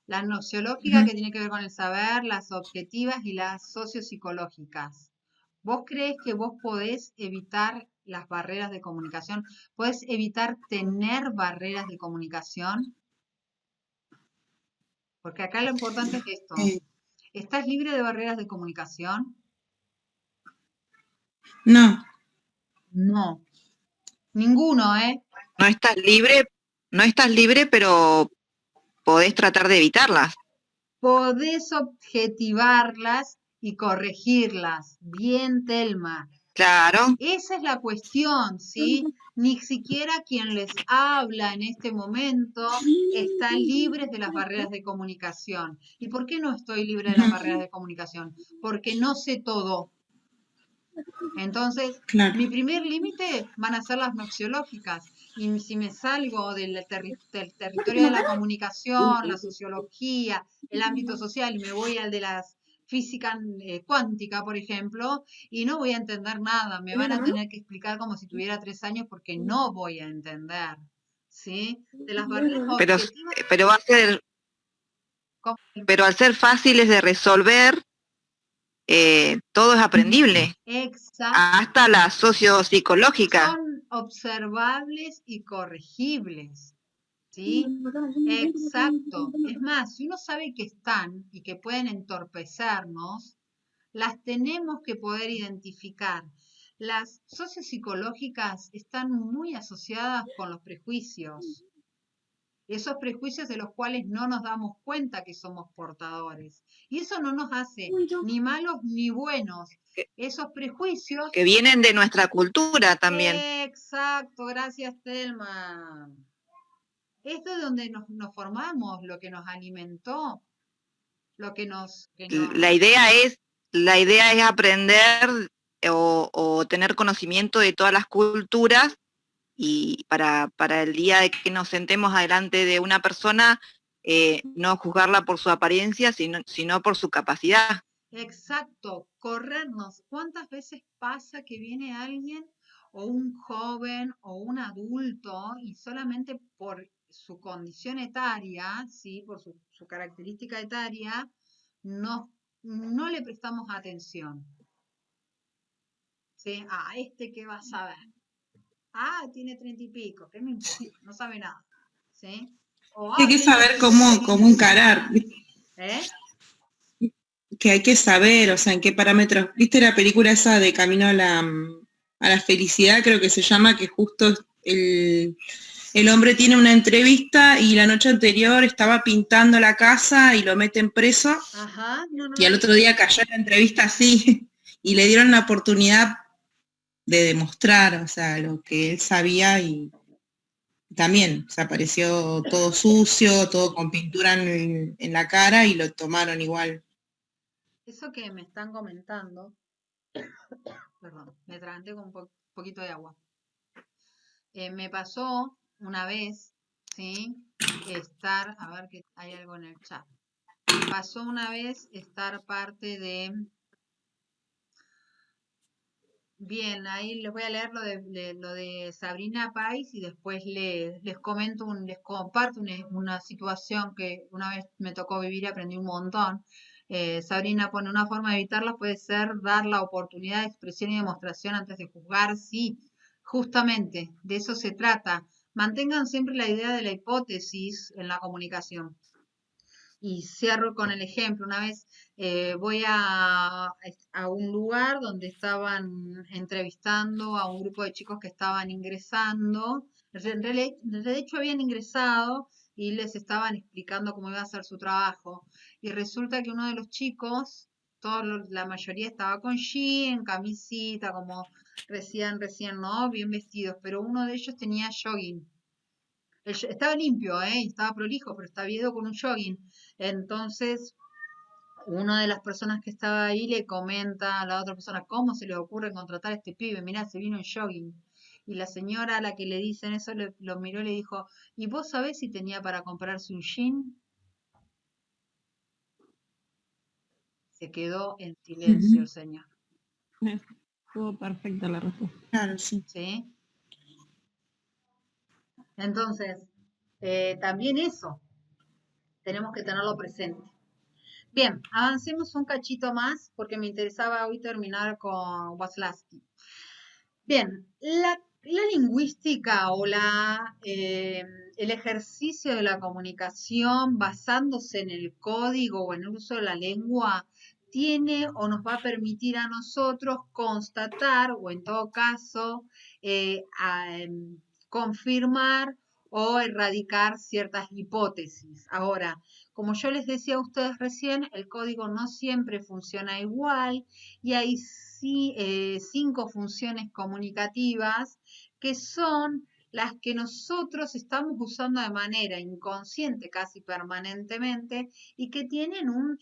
La nociológica, que tiene que ver con el saber, las objetivas y las sociopsicológicas. ¿Vos crees que vos podés evitar las barreras de comunicación? ¿Podés evitar tener barreras de comunicación? Porque acá lo importante es esto. ¿Estás libre de barreras de comunicación? No. No. Ninguno, ¿eh? No estás libre, pero podés tratar de evitarlas. Podés objetivarlas y corregirlas. Bien, Telma. Claro. Esa es la cuestión, ¿sí? Ni siquiera quien les habla en este momento está libre de las barreras de comunicación. ¿Y por qué no estoy libre de las barreras de comunicación? Porque no sé todo. Entonces, mi primer límite van a ser las noxiológicas. Y si me salgo del territorio de la comunicación, la sociología, el ámbito social, y me voy al de las física cuántica, por ejemplo, y no voy a entender nada, me van a tener que explicar como si tuviera 3 años porque no voy a entender, ¿sí? De las barreras objetivas. Pero al ser fáciles de resolver, todo es aprendible. Exacto. Hasta la sociopsicológica. Son observables y corregibles. ¿Sí? Exacto. Es más, si uno sabe que están y que pueden entorpecernos, las tenemos que poder identificar. Las sociopsicológicas están muy asociadas con los prejuicios. Esos prejuicios de los cuales no nos damos cuenta que somos portadores. Y eso no nos hace ni malos ni buenos. Esos prejuicios... Que vienen de nuestra cultura también. Exacto, gracias, Telma. Esto es donde nos formamos, lo que nos alimentó, lo que nos... La idea es aprender o tener conocimiento de todas las culturas y para el día de que nos sentemos adelante de una persona, no juzgarla por su apariencia, sino por su capacidad. Exacto, corrernos. ¿Cuántas veces pasa que viene alguien o un joven o un adulto y solamente por su condición etaria, ¿sí? Por su característica etaria, no le prestamos atención? ¿Sí? A este que va a saber. Tiene 30 y pico, ¿qué me importa? No sabe nada. ¿Sí? Hay que saber cómo encarar. Que hay que saber, o sea, en qué parámetros. ¿Viste la película esa de Camino a la Felicidad, creo que se llama, que justo el hombre tiene una entrevista y la noche anterior estaba pintando la casa y lo meten preso? Ajá, y al otro día cayó en la entrevista así y le dieron la oportunidad de demostrar, o sea, lo que él sabía, y también se apareció todo sucio, todo con pintura en la cara, y lo tomaron igual. Eso que me están comentando, perdón, Perdón, me atraganté con un poquito de agua. Me pasó una vez, ¿sí? A ver que hay algo en el chat. Me pasó una vez estar parte de... Bien, ahí les voy a leer lo de Sabrina Pais y después les comento, les comparto una situación que una vez me tocó vivir y aprendí un montón. Sabrina pone: una forma de evitarlas puede ser dar la oportunidad de expresión y demostración antes de juzgar. Sí, justamente, de eso se trata. Mantengan siempre la idea de la hipótesis en la comunicación. Y cierro con el ejemplo. Una vez voy a un lugar donde estaban entrevistando a un grupo de chicos que estaban ingresando. De hecho, habían ingresado y les estaban explicando cómo iba a ser su trabajo. Y resulta que uno de los chicos, la mayoría estaba con jean, camisita, como recién, ¿no? Bien vestidos, pero uno de ellos tenía jogging. Estaba limpio, estaba prolijo, pero estaba ido con un jogging. Entonces, una de las personas que estaba ahí le comenta a la otra persona: ¿cómo se le ocurre contratar a este pibe? Mirá, se vino en jogging. Y la señora a la que le dicen eso lo miró y le dijo: ¿y vos sabés si tenía para comprarse un jean? Se quedó en silencio el señor. Estuvo perfecta la respuesta. Claro, sí. ¿Sí? Entonces, también eso tenemos que tenerlo presente. Bien, avancemos un cachito más porque me interesaba hoy terminar con Waslaski. Bien, la lingüística o el ejercicio de la comunicación basándose en el código o en el uso de la lengua tiene o nos va a permitir a nosotros constatar o en todo caso confirmar o erradicar ciertas hipótesis. Ahora, como yo les decía a ustedes recién, el código no siempre funciona igual y hay 5 funciones comunicativas que son las que nosotros estamos usando de manera inconsciente, casi permanentemente, y que tienen un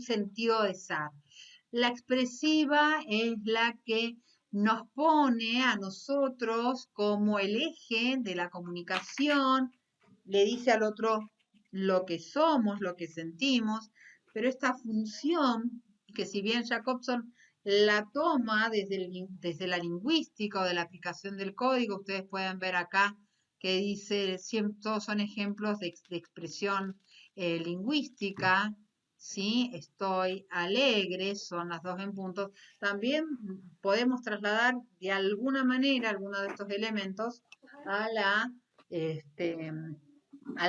sentido de ser. La expresiva es la que nos pone a nosotros como el eje de la comunicación, le dice al otro lo que somos, lo que sentimos, pero esta función, que si bien Jacobson la toma desde la lingüística o de la aplicación del código, ustedes pueden ver acá que dice, todos son ejemplos de expresión lingüística, ¿sí? Estoy alegre, son las 2 en punto. También podemos trasladar de alguna manera algunos de estos elementos a la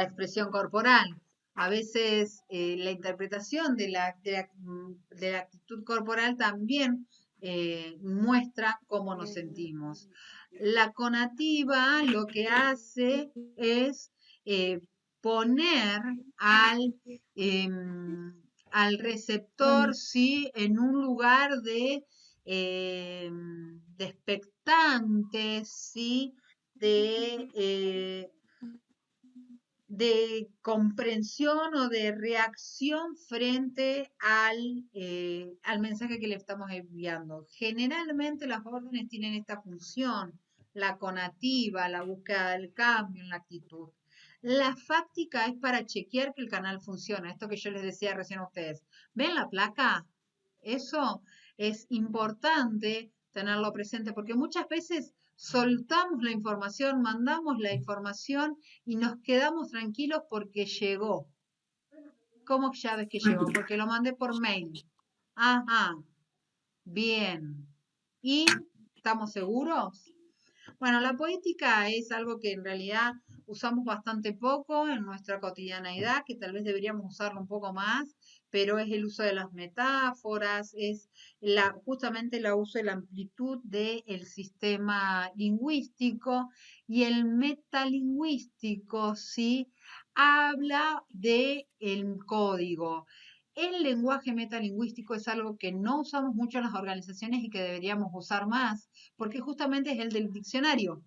expresión corporal. A veces la interpretación de la actitud corporal también muestra cómo nos sentimos. La conativa lo que hace es poner al receptor, ¿sí?, en un lugar de expectante, ¿sí?, de comprensión o de reacción frente al mensaje que le estamos enviando. Generalmente las órdenes tienen esta función, la conativa, la búsqueda del cambio en la actitud. La fáctica es para chequear que el canal funciona, esto que yo les decía recién a ustedes. ¿Ven la placa? Eso es importante tenerlo presente porque muchas veces soltamos la información, mandamos la información y nos quedamos tranquilos porque llegó. ¿Cómo ya ves que llegó? Porque lo mandé por mail. Ajá, bien. ¿Y estamos seguros? Bueno, la poética es algo que en realidad usamos bastante poco en nuestra cotidianeidad, que tal vez deberíamos usarlo un poco más, pero es el uso de las metáforas, es justamente el uso de la amplitud del sistema lingüístico, y el metalingüístico, ¿sí?, habla del código. El lenguaje metalingüístico es algo que no usamos mucho en las organizaciones y que deberíamos usar más, porque justamente es el del diccionario,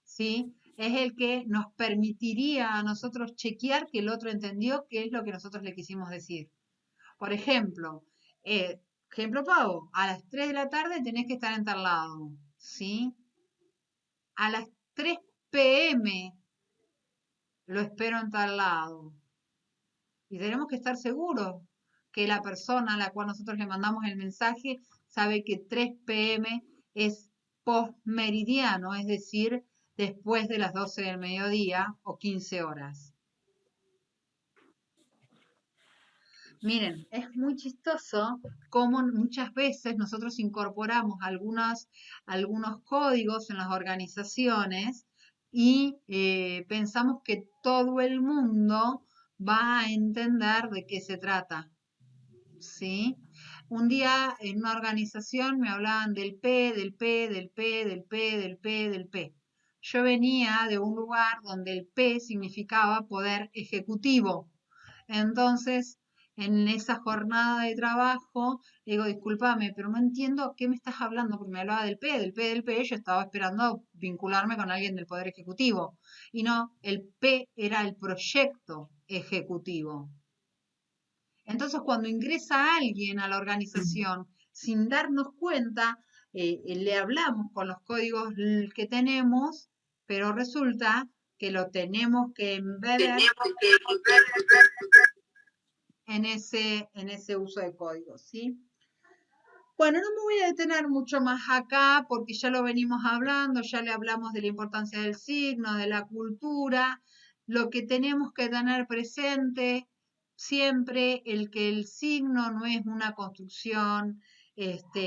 ¿sí? Es el que nos permitiría a nosotros chequear que el otro entendió qué es lo que nosotros le quisimos decir. Por ejemplo, Ejemplo, Pavo, a las 3 de la tarde tenés que estar en tal lado, ¿sí? A las 3 p.m. lo espero en tal lado. Y tenemos que estar seguros que la persona a la cual nosotros le mandamos el mensaje sabe que 3 p.m. es postmeridiano, es decir, después de las 12 del mediodía o 15 horas. Miren, es muy chistoso cómo muchas veces nosotros incorporamos algunos códigos en las organizaciones y pensamos que todo el mundo va a entender de qué se trata, ¿sí? Un día en una organización me hablaban del P, del P, del P, del P, del P, del P. Yo venía de un lugar donde el P significaba poder ejecutivo. Entonces, en esa jornada de trabajo, le digo, discúlpame, pero no entiendo qué me estás hablando, porque me hablaba del P, del P, del P, yo estaba esperando vincularme con alguien del Poder Ejecutivo. Y no, el P era el proyecto ejecutivo. Entonces, cuando ingresa alguien a la organización, sin darnos cuenta, le hablamos con los códigos que tenemos, pero resulta que lo tenemos que embeber en ese uso de códigos, ¿sí? Bueno, no me voy a detener mucho más acá porque ya lo venimos hablando, ya le hablamos de la importancia del signo, de la cultura, lo que tenemos que tener presente siempre, el que el signo no es una construcción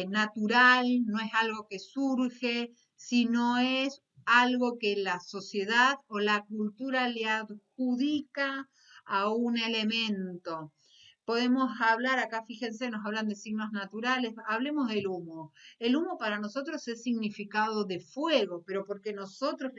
natural, no es algo que surge, sino es algo que la sociedad o la cultura le adjudica a un elemento. Podemos hablar, acá fíjense, nos hablan de signos naturales, hablemos del humo. El humo para nosotros es significado de fuego, pero porque nosotros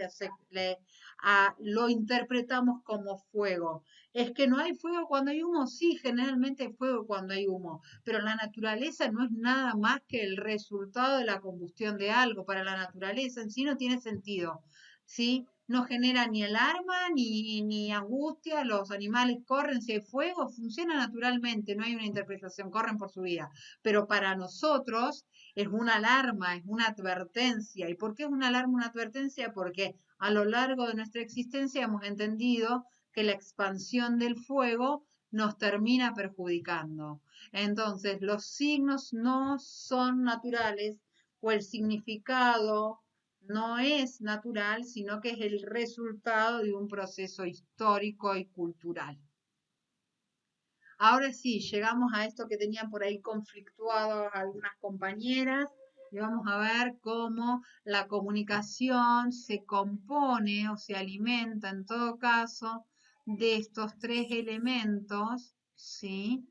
lo interpretamos como fuego. ¿Es que no hay fuego cuando hay humo? Sí, generalmente hay fuego cuando hay humo, pero la naturaleza no es nada más que el resultado de la combustión de algo. Para la naturaleza en sí no tiene sentido, ¿sí? No genera ni alarma ni angustia, los animales corren, si hay fuego, funciona naturalmente, no hay una interpretación, corren por su vida. Pero para nosotros es una alarma, es una advertencia. ¿Y por qué es una alarma, una advertencia? Porque a lo largo de nuestra existencia hemos entendido que la expansión del fuego nos termina perjudicando. Entonces, los signos no son naturales o el significado no es natural, sino que es el resultado de un proceso histórico y cultural. Ahora sí, llegamos a esto que tenían por ahí conflictuado algunas compañeras y vamos a ver cómo la comunicación se compone o se alimenta en todo caso de estos tres elementos, ¿sí?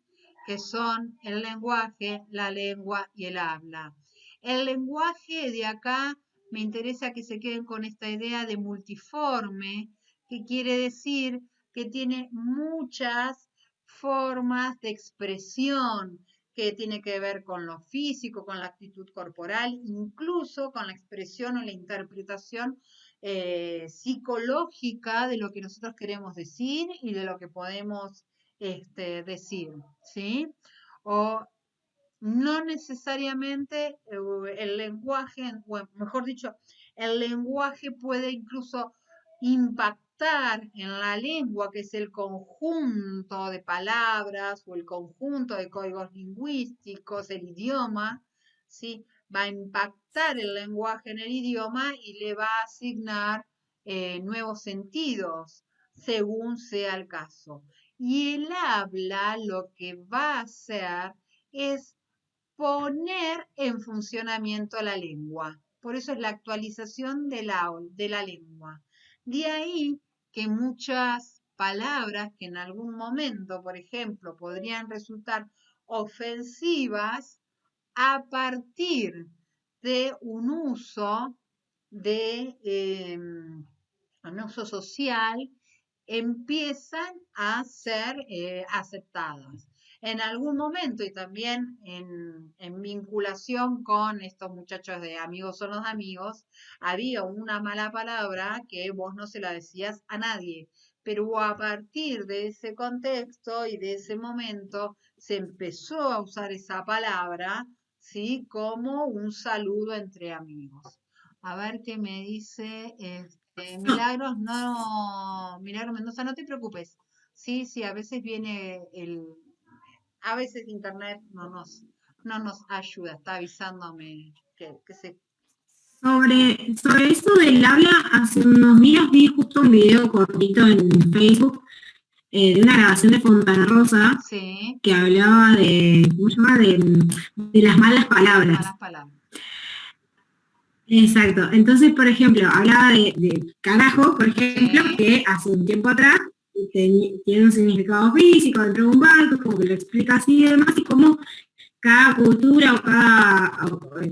Que son el lenguaje, la lengua y el habla. El lenguaje de acá me interesa que se queden con esta idea de multiforme, que quiere decir que tiene muchas formas de expresión, que tiene que ver con lo físico, con la actitud corporal, incluso con la expresión o la interpretación psicológica de lo que nosotros queremos decir y de lo que podemos decir, ¿sí? O no necesariamente el lenguaje, o mejor dicho, el lenguaje puede incluso impactar en la lengua, que es el conjunto de palabras o el conjunto de códigos lingüísticos, el idioma, ¿sí? Va a impactar el lenguaje en el idioma y le va a asignar nuevos sentidos, según sea el caso. Y el habla lo que va a hacer es poner en funcionamiento la lengua. Por eso es la actualización de la lengua. De ahí que muchas palabras que en algún momento, por ejemplo, podrían resultar ofensivas a partir de un uso social, empiezan a ser aceptadas. En algún momento y también en vinculación con estos muchachos de Amigos son los amigos, había una mala palabra que vos no se la decías a nadie, pero a partir de ese contexto y de ese momento se empezó a usar esa palabra, ¿sí? Como un saludo entre amigos. A ver qué me dice Milagros, no, Milagros Mendoza, no te preocupes. Sí, sí, a veces viene a veces internet no nos ayuda, está avisándome que se... Sobre eso del habla, hace unos días vi justo un video cortito en Facebook de una grabación de Fontana Rosa Sí, que hablaba de, ¿cómo se llama? De las malas palabras. malas palabras. Exacto. Entonces, por ejemplo, hablaba de carajo, por ejemplo, que hace un tiempo atrás tiene un significado físico dentro de un barco, como que lo explica así y demás, y como cada cultura o cada,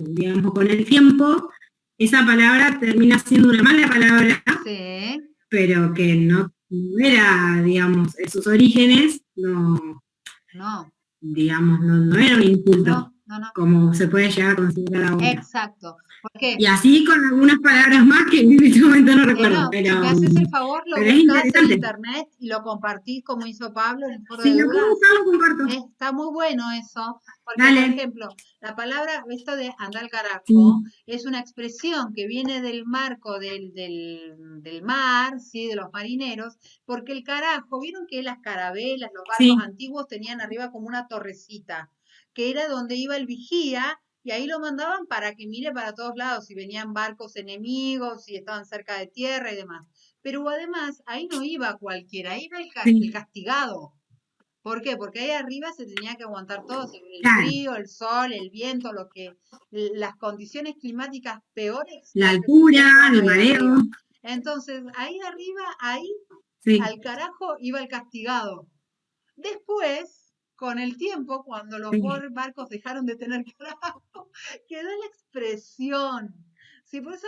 digamos, con el tiempo, esa palabra termina siendo una mala palabra, pero que no era, digamos, en sus orígenes, digamos, no era un insulto, como se puede llegar a considerar ahora. Exacto. ¿Por qué? Y así con algunas palabras más que en este momento no recuerdo, pero... Si me haces el favor, lo pero es buscas en interesante. internet y lo compartís como hizo Pablo en el foro Si de lo dudas. puedo buscar, lo comparto. Está muy bueno eso, porque Dale. por ejemplo, la palabra, esto de andar al carajo, es una expresión que viene del marco del mar, ¿sí? De los marineros, porque el carajo, vieron que las carabelas, los barcos antiguos tenían arriba como una torrecita, que era donde iba el vigía, y ahí lo mandaban para que mire para todos lados, si venían barcos enemigos, si estaban cerca de tierra y demás. Pero además, ahí no iba cualquiera, ahí iba el castigado. ¿Por qué? Porque ahí arriba se tenía que aguantar todo, el frío, el sol, el viento, las condiciones climáticas peores. La altura, el mareo. Entonces, ahí arriba, al carajo iba el castigado. Después, con el tiempo, cuando los barcos dejaron de tener carajo, quedó la expresión. Sí, por eso,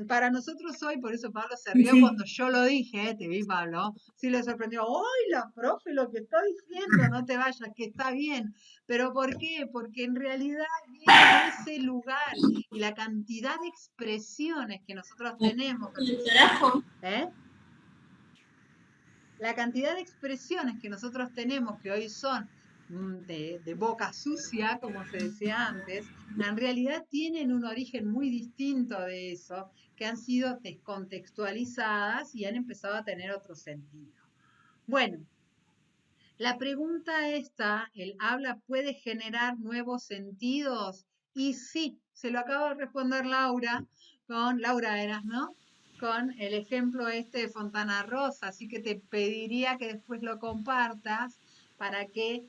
para nosotros hoy, por eso Pablo se rió cuando yo lo dije, te vi Pablo, sí le sorprendió, ¡ay, la profe lo que está diciendo! No te vayas, que está bien. ¿Pero por qué? Porque en realidad viene de ese lugar y la cantidad de expresiones que nosotros tenemos. La cantidad de expresiones que nosotros tenemos, que hoy son de boca sucia, como se decía antes, en realidad tienen un origen muy distinto de eso, que han sido descontextualizadas y han empezado a tener otro sentido. Bueno, la pregunta esta, ¿el habla puede generar nuevos sentidos? Y sí, se lo acabo de responder Laura eras, ¿no? Con el ejemplo de Fontana Rosa, así que te pediría que después lo compartas para que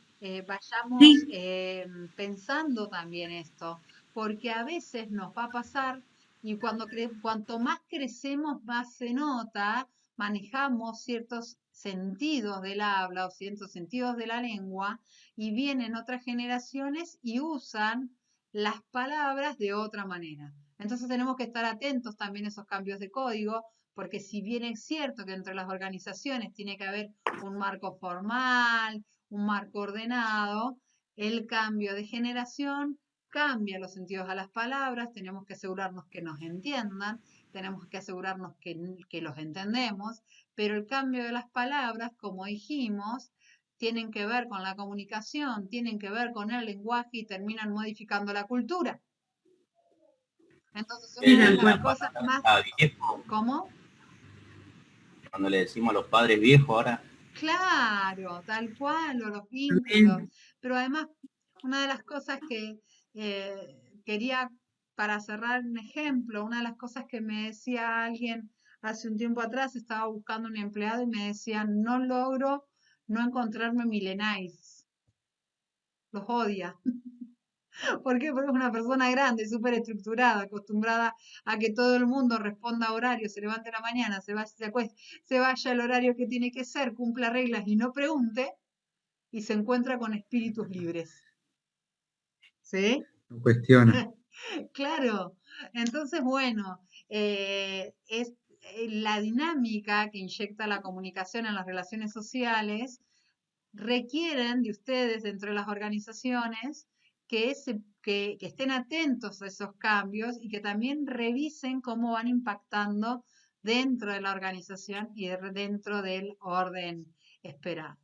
vayamos pensando también esto, porque a veces nos va a pasar y cuanto más crecemos, más se nota, manejamos ciertos sentidos del habla o ciertos sentidos de la lengua y vienen otras generaciones y usan las palabras de otra manera. Entonces tenemos que estar atentos también a esos cambios de código, porque si bien es cierto que entre las organizaciones tiene que haber un marco formal, un marco ordenado, el cambio de generación cambia los sentidos a las palabras, tenemos que asegurarnos que nos entiendan, tenemos que asegurarnos que los entendemos, pero el cambio de las palabras, como dijimos, tienen que ver con la comunicación, tienen que ver con el lenguaje y terminan modificando la cultura. Entonces, una de las cosas más... ¿Cómo? Cuando le decimos a los padres viejos ahora. Claro, tal cual, o los vínculos. Pero además, una de las cosas que quería, para cerrar un ejemplo, una de las cosas que me decía alguien hace un tiempo atrás, estaba buscando un empleado y me decía, no logro no encontrarme millennials. Los odia. ¿Por qué? Porque es una persona grande, súper estructurada, acostumbrada a que todo el mundo responda a horario, se levante a la mañana, se vaya, se acueste, se vaya al horario que tiene que ser, cumpla reglas y no pregunte, y se encuentra con espíritus libres. ¿Sí? No cuestiona. Claro. Entonces, bueno, es la dinámica que inyecta la comunicación en las relaciones sociales requieren de ustedes dentro de las organizaciones que estén atentos a esos cambios y que también revisen cómo van impactando dentro de la organización y dentro del orden esperado.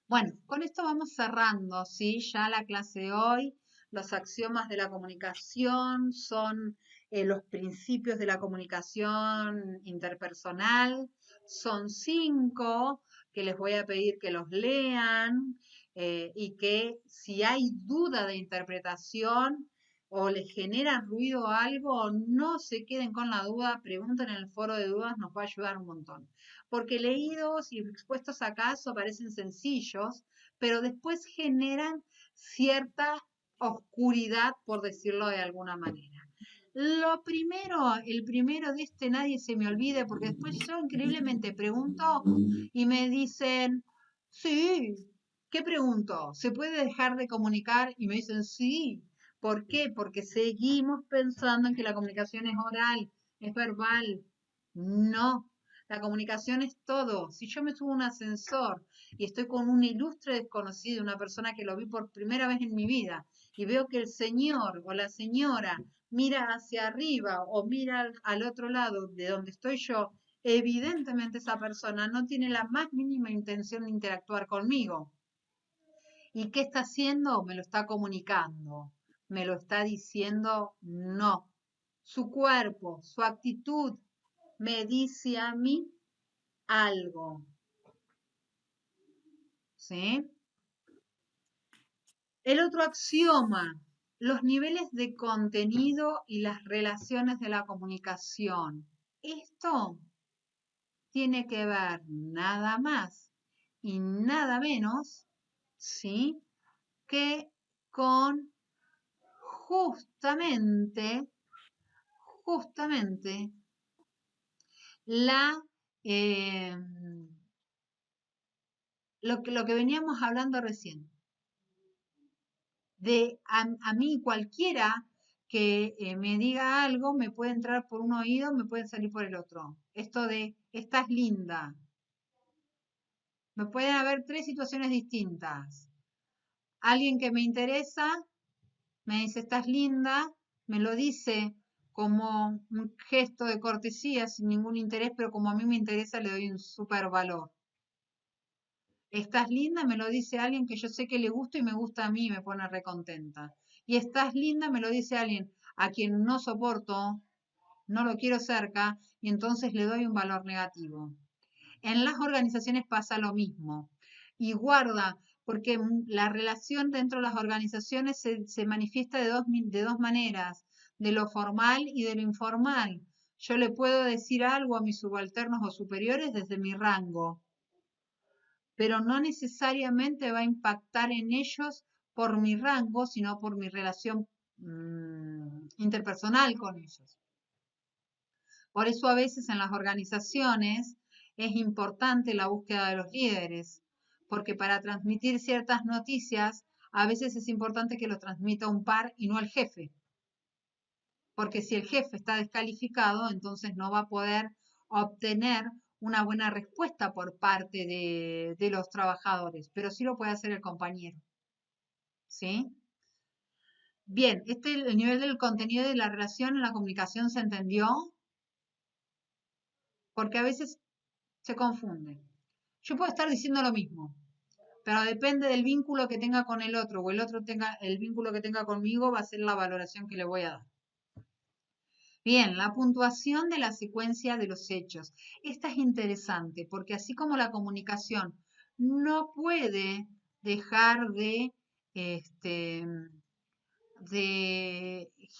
Bueno, con esto vamos cerrando, ¿sí? Ya la clase de hoy. Los axiomas de la comunicación son los principios de la comunicación interpersonal. Son 5 que les voy a pedir que los lean y que si hay duda de interpretación o les genera ruido algo, no se queden con la duda, pregunten en el foro de dudas, nos va a ayudar un montón. Porque leídos y expuestos a caso parecen sencillos, pero después generan cierta oscuridad, por decirlo de alguna manera. Lo primero, el primero de este nadie se me olvide, porque después yo increíblemente pregunto y me dicen, sí, ¿qué pregunto? ¿Se puede dejar de comunicar? Y me dicen, sí. ¿Por qué? Porque seguimos pensando en que la comunicación es oral, es verbal. No, la comunicación es todo. Si yo me subo a un ascensor y estoy con un ilustre desconocido, una persona que lo vi por primera vez en mi vida, y veo que el señor o la señora mira hacia arriba o mira al otro lado de donde estoy yo, evidentemente esa persona no tiene la más mínima intención de interactuar conmigo. ¿Y qué está haciendo? Me lo está comunicando. Me lo está diciendo no. Su cuerpo, su actitud me dice a mí algo. ¿Sí? El otro axioma, los niveles de contenido y las relaciones de la comunicación. Esto tiene que ver nada más y nada menos, ¿sí?, que con justamente la lo que veníamos hablando recién. De a mí cualquiera que me diga algo me puede entrar por un oído, me puede salir por el otro. Esto de estás linda. Me pueden haber 3 situaciones distintas. Alguien que me interesa me dice estás linda, me lo dice como un gesto de cortesía sin ningún interés, pero como a mí me interesa le doy un súper valor. Estás linda, me lo dice alguien que yo sé que le gusta y me gusta a mí y me pone recontenta. Y estás linda, me lo dice alguien a quien no soporto, no lo quiero cerca y entonces le doy un valor negativo. En las organizaciones pasa lo mismo. Y guarda, porque la relación dentro de las organizaciones se manifiesta de dos maneras, de lo formal y de lo informal. Yo le puedo decir algo a mis subalternos o superiores desde mi rango, pero no necesariamente va a impactar en ellos por mi rango, sino por mi relación interpersonal con ellos. Por eso a veces en las organizaciones es importante la búsqueda de los líderes, porque para transmitir ciertas noticias a veces es importante que lo transmita un par y no el jefe. Porque si el jefe está descalificado, entonces no va a poder obtener una buena respuesta por parte de los trabajadores, pero sí lo puede hacer el compañero. ¿Sí? Bien, el nivel del contenido de la relación en la comunicación se entendió, porque a veces se confunde. Yo puedo estar diciendo lo mismo, pero depende del vínculo que tenga con el otro o el otro tenga el vínculo que tenga conmigo, va a ser la valoración que le voy a dar. Bien, la puntuación de la secuencia de los hechos. Esta es interesante porque así como la comunicación no puede dejar de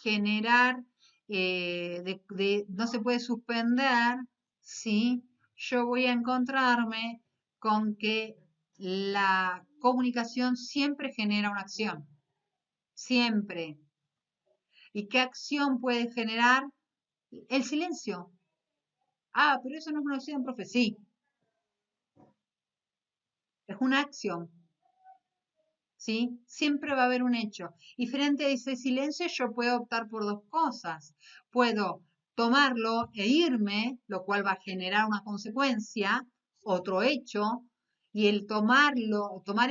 generar, no se puede suspender, ¿sí? Yo voy a encontrarme con que la comunicación siempre genera una acción. Siempre. ¿Y qué acción puede generar? El silencio. Ah, pero eso no es una acción, profe. Sí. Es una acción. ¿Sí? Siempre va a haber un hecho. Y frente a ese silencio yo puedo optar por 2 cosas. Puedo tomarlo e irme, lo cual va a generar una consecuencia, otro hecho, y el tomar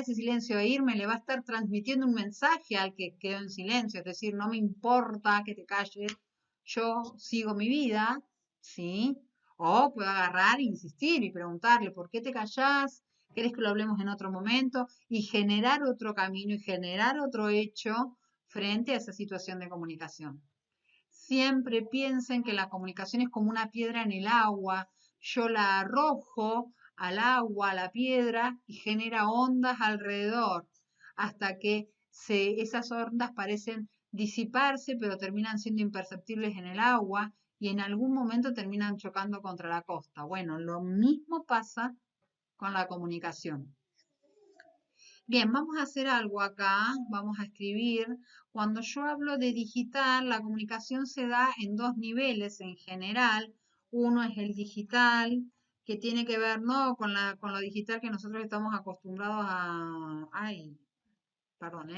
ese silencio e irme le va a estar transmitiendo un mensaje al que quedó en silencio, es decir, no me importa que te calles, yo sigo mi vida, ¿sí? O puedo agarrar e insistir y preguntarle, ¿por qué te callás? ¿Querés que lo hablemos en otro momento? Y generar otro camino y generar otro hecho frente a esa situación de comunicación. Siempre piensen que la comunicación es como una piedra en el agua. Yo la arrojo al agua, a la piedra, y genera ondas alrededor, hasta que esas ondas parecen disiparse, pero terminan siendo imperceptibles en el agua y en algún momento terminan chocando contra la costa. Bueno, lo mismo pasa con la comunicación. Bien, vamos a hacer algo acá, vamos a escribir. Cuando yo hablo de digital, la comunicación se da en dos niveles en general. Uno es el digital, que tiene que ver no con lo digital que nosotros estamos acostumbrados a... Ay, perdón,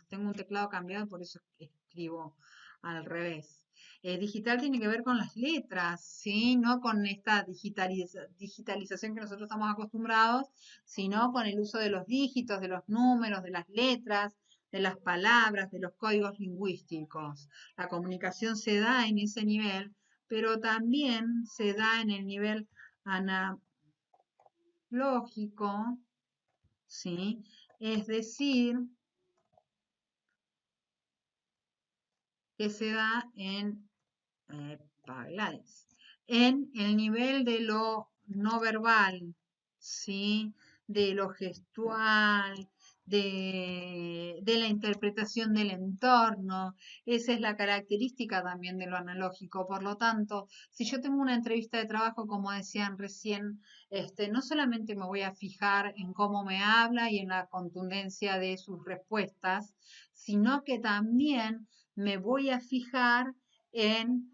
tengo un teclado cambiado, por eso escribo al revés. Digital tiene que ver con las letras, ¿sí? No con esta digitalización que nosotros estamos acostumbrados, sino con el uso de los dígitos, de los números, de las letras, de las palabras, de los códigos lingüísticos. La comunicación se da en ese nivel, pero también se da en el nivel analógico, ¿sí? Es decir, que se da en el nivel de lo no verbal, ¿sí? De lo gestual, de la interpretación del entorno. Esa es la característica también de lo analógico. Por lo tanto, si yo tengo una entrevista de trabajo, como decían recién, no solamente me voy a fijar en cómo me habla y en la contundencia de sus respuestas, sino que también me voy a fijar en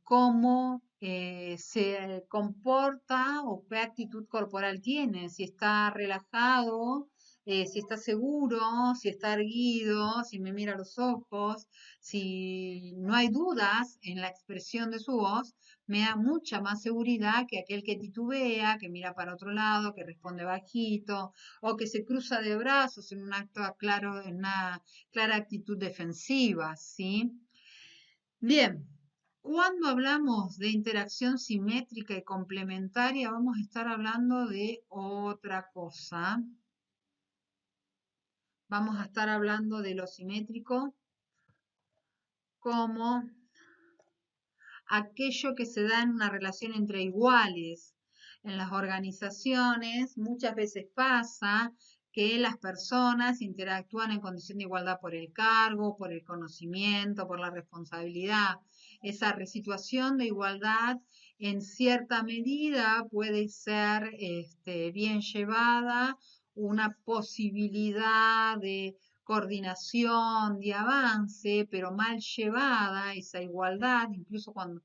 cómo se comporta o qué actitud corporal tiene, si está relajado, si está seguro, si está erguido, si me mira a los ojos, si no hay dudas en la expresión de su voz, me da mucha más seguridad que aquel que titubea, que mira para otro lado, que responde bajito o que se cruza de brazos en un acto claro, en una clara actitud defensiva, ¿sí? Bien, cuando hablamos de interacción simétrica y complementaria, vamos a estar hablando de otra cosa. Vamos a estar hablando de lo simétrico como aquello que se da en una relación entre iguales. En las organizaciones muchas veces pasa que las personas interactúan en condición de igualdad por el cargo, por el conocimiento, por la responsabilidad. Esa situación de igualdad en cierta medida puede ser bien llevada, una posibilidad de coordinación, de avance, pero mal llevada esa igualdad, incluso cuando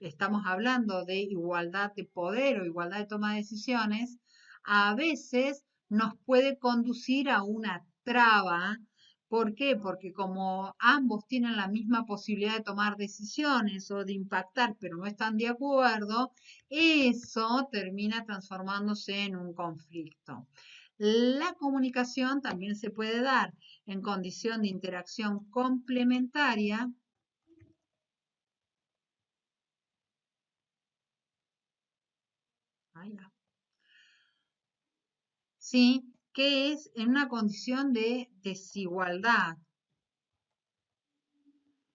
estamos hablando de igualdad de poder o igualdad de toma de decisiones, a veces nos puede conducir a una traba. ¿Por qué? Porque como ambos tienen la misma posibilidad de tomar decisiones o de impactar, pero no están de acuerdo, eso termina transformándose en un conflicto. La comunicación también se puede dar en condición de interacción complementaria. ¿Sí? Que es en una condición de desigualdad.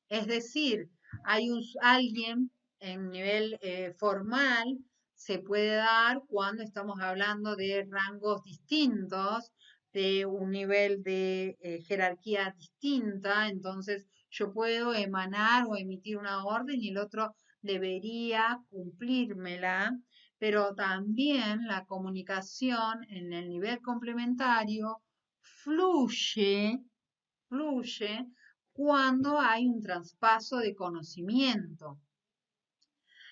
Es decir, hay alguien en nivel formal, se puede dar cuando estamos hablando de rangos distintos, de un nivel de jerarquía distinta, entonces yo puedo emanar o emitir una orden y el otro debería cumplírmela, pero también la comunicación en el nivel complementario fluye cuando hay un traspaso de conocimiento.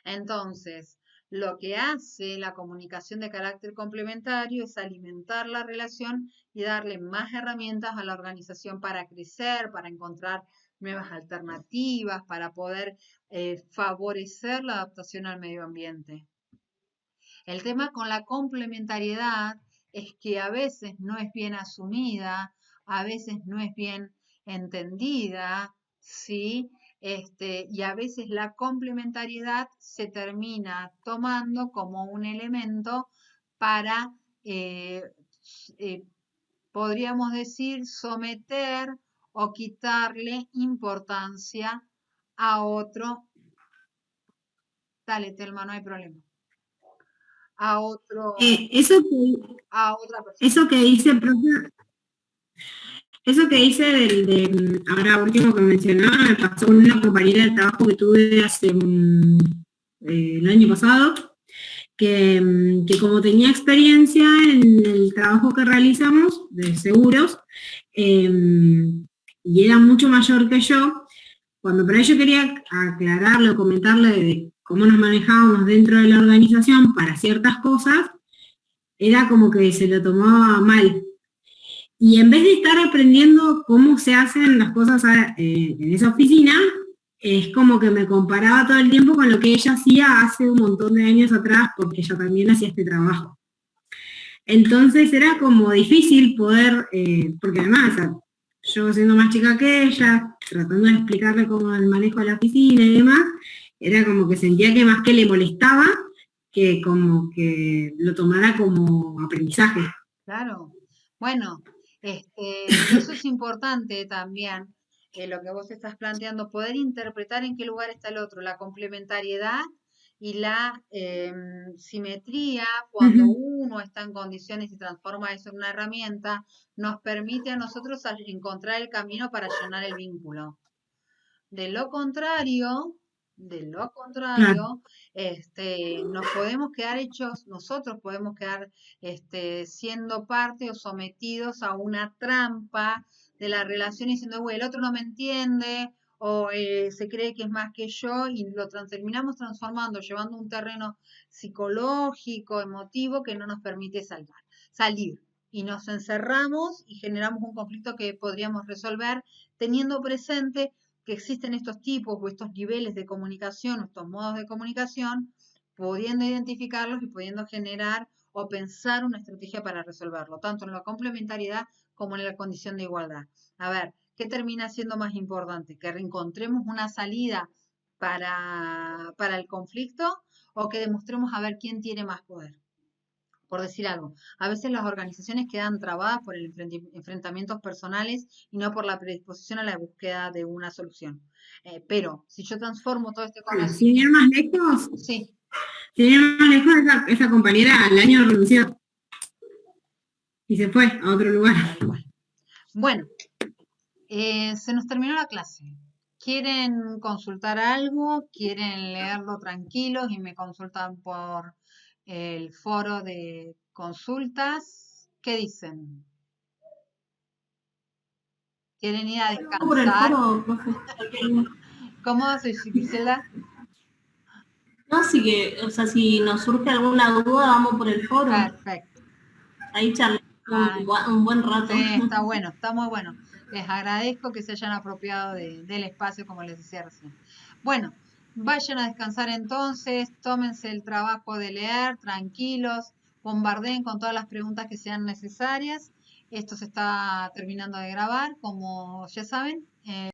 Entonces, lo que hace la comunicación de carácter complementario es alimentar la relación y darle más herramientas a la organización para crecer, para encontrar nuevas alternativas, para poder favorecer la adaptación al medio ambiente. El tema con la complementariedad es que a veces no es bien asumida, a veces no es bien entendida, ¿sí? Y a veces la complementariedad se termina tomando como un elemento para, podríamos decir, someter o quitarle importancia a otro. Dale, Telma, no hay problema. A otro, a otra persona. Eso que dice, profe, eso que dice ahora último que mencionaba, me pasó con una compañera de trabajo que tuve hace el año pasado, que como tenía experiencia en el trabajo que realizamos de seguros, y era mucho mayor que yo, cuando por ahí yo quería aclararle o comentarle de cómo nos manejábamos dentro de la organización para ciertas cosas, era como que se lo tomaba mal. Y en vez de estar aprendiendo cómo se hacen las cosas en esa oficina, es como que me comparaba todo el tiempo con lo que ella hacía hace un montón de años atrás, porque ella también hacía este trabajo. Entonces era como difícil poder, porque además, o sea, yo siendo más chica que ella, tratando de explicarle cómo el manejo de la oficina y demás, era como que sentía que más que le molestaba, que como que lo tomara como aprendizaje. Claro. Bueno, eso es importante también, lo que vos estás planteando, poder interpretar en qué lugar está el otro, la complementariedad y la simetría, cuando uno está en condiciones y transforma eso en una herramienta, nos permite a nosotros encontrar el camino para llenar el vínculo. De lo contrario, nos podemos quedar nosotros podemos quedar siendo parte o sometidos a una trampa de la relación diciendo, el otro no me entiende, o se cree que es más que yo, y terminamos transformando, llevando un terreno psicológico, emotivo, que no nos permite salir. Y nos encerramos y generamos un conflicto que podríamos resolver teniendo presente que existen estos tipos o estos niveles de comunicación, o estos modos de comunicación, pudiendo identificarlos y pudiendo generar o pensar una estrategia para resolverlo, tanto en la complementariedad como en la condición de igualdad. A ver, ¿qué termina siendo más importante? ¿Que reencontremos una salida para el conflicto o que demostremos a ver quién tiene más poder? Por decir algo, a veces las organizaciones quedan trabadas por el enfrentamientos personales y no por la predisposición a la búsqueda de una solución. Pero si yo transformo todo este conocimiento... Sin ir más lejos, sí. Sin ir más lejos, esa compañera al año renunció y se fue a otro lugar. Bueno, se nos terminó la clase. ¿Quieren consultar algo? ¿Quieren leerlo tranquilos y me consultan por el foro de consultas? ¿Qué dicen? ¿Quieren ir a descansar? Por el foro, profe. ¿Cómo soy Gisela? No, sí que, o sea, si nos surge alguna duda, vamos por el foro. Perfecto. Ahí charlamos un buen rato. Sí, está bueno, está muy bueno. Les agradezco que se hayan apropiado del espacio, como les decía recién. Bueno, vayan a descansar entonces, tómense el trabajo de leer, tranquilos, bombardeen con todas las preguntas que sean necesarias. Esto se está terminando de grabar, como ya saben.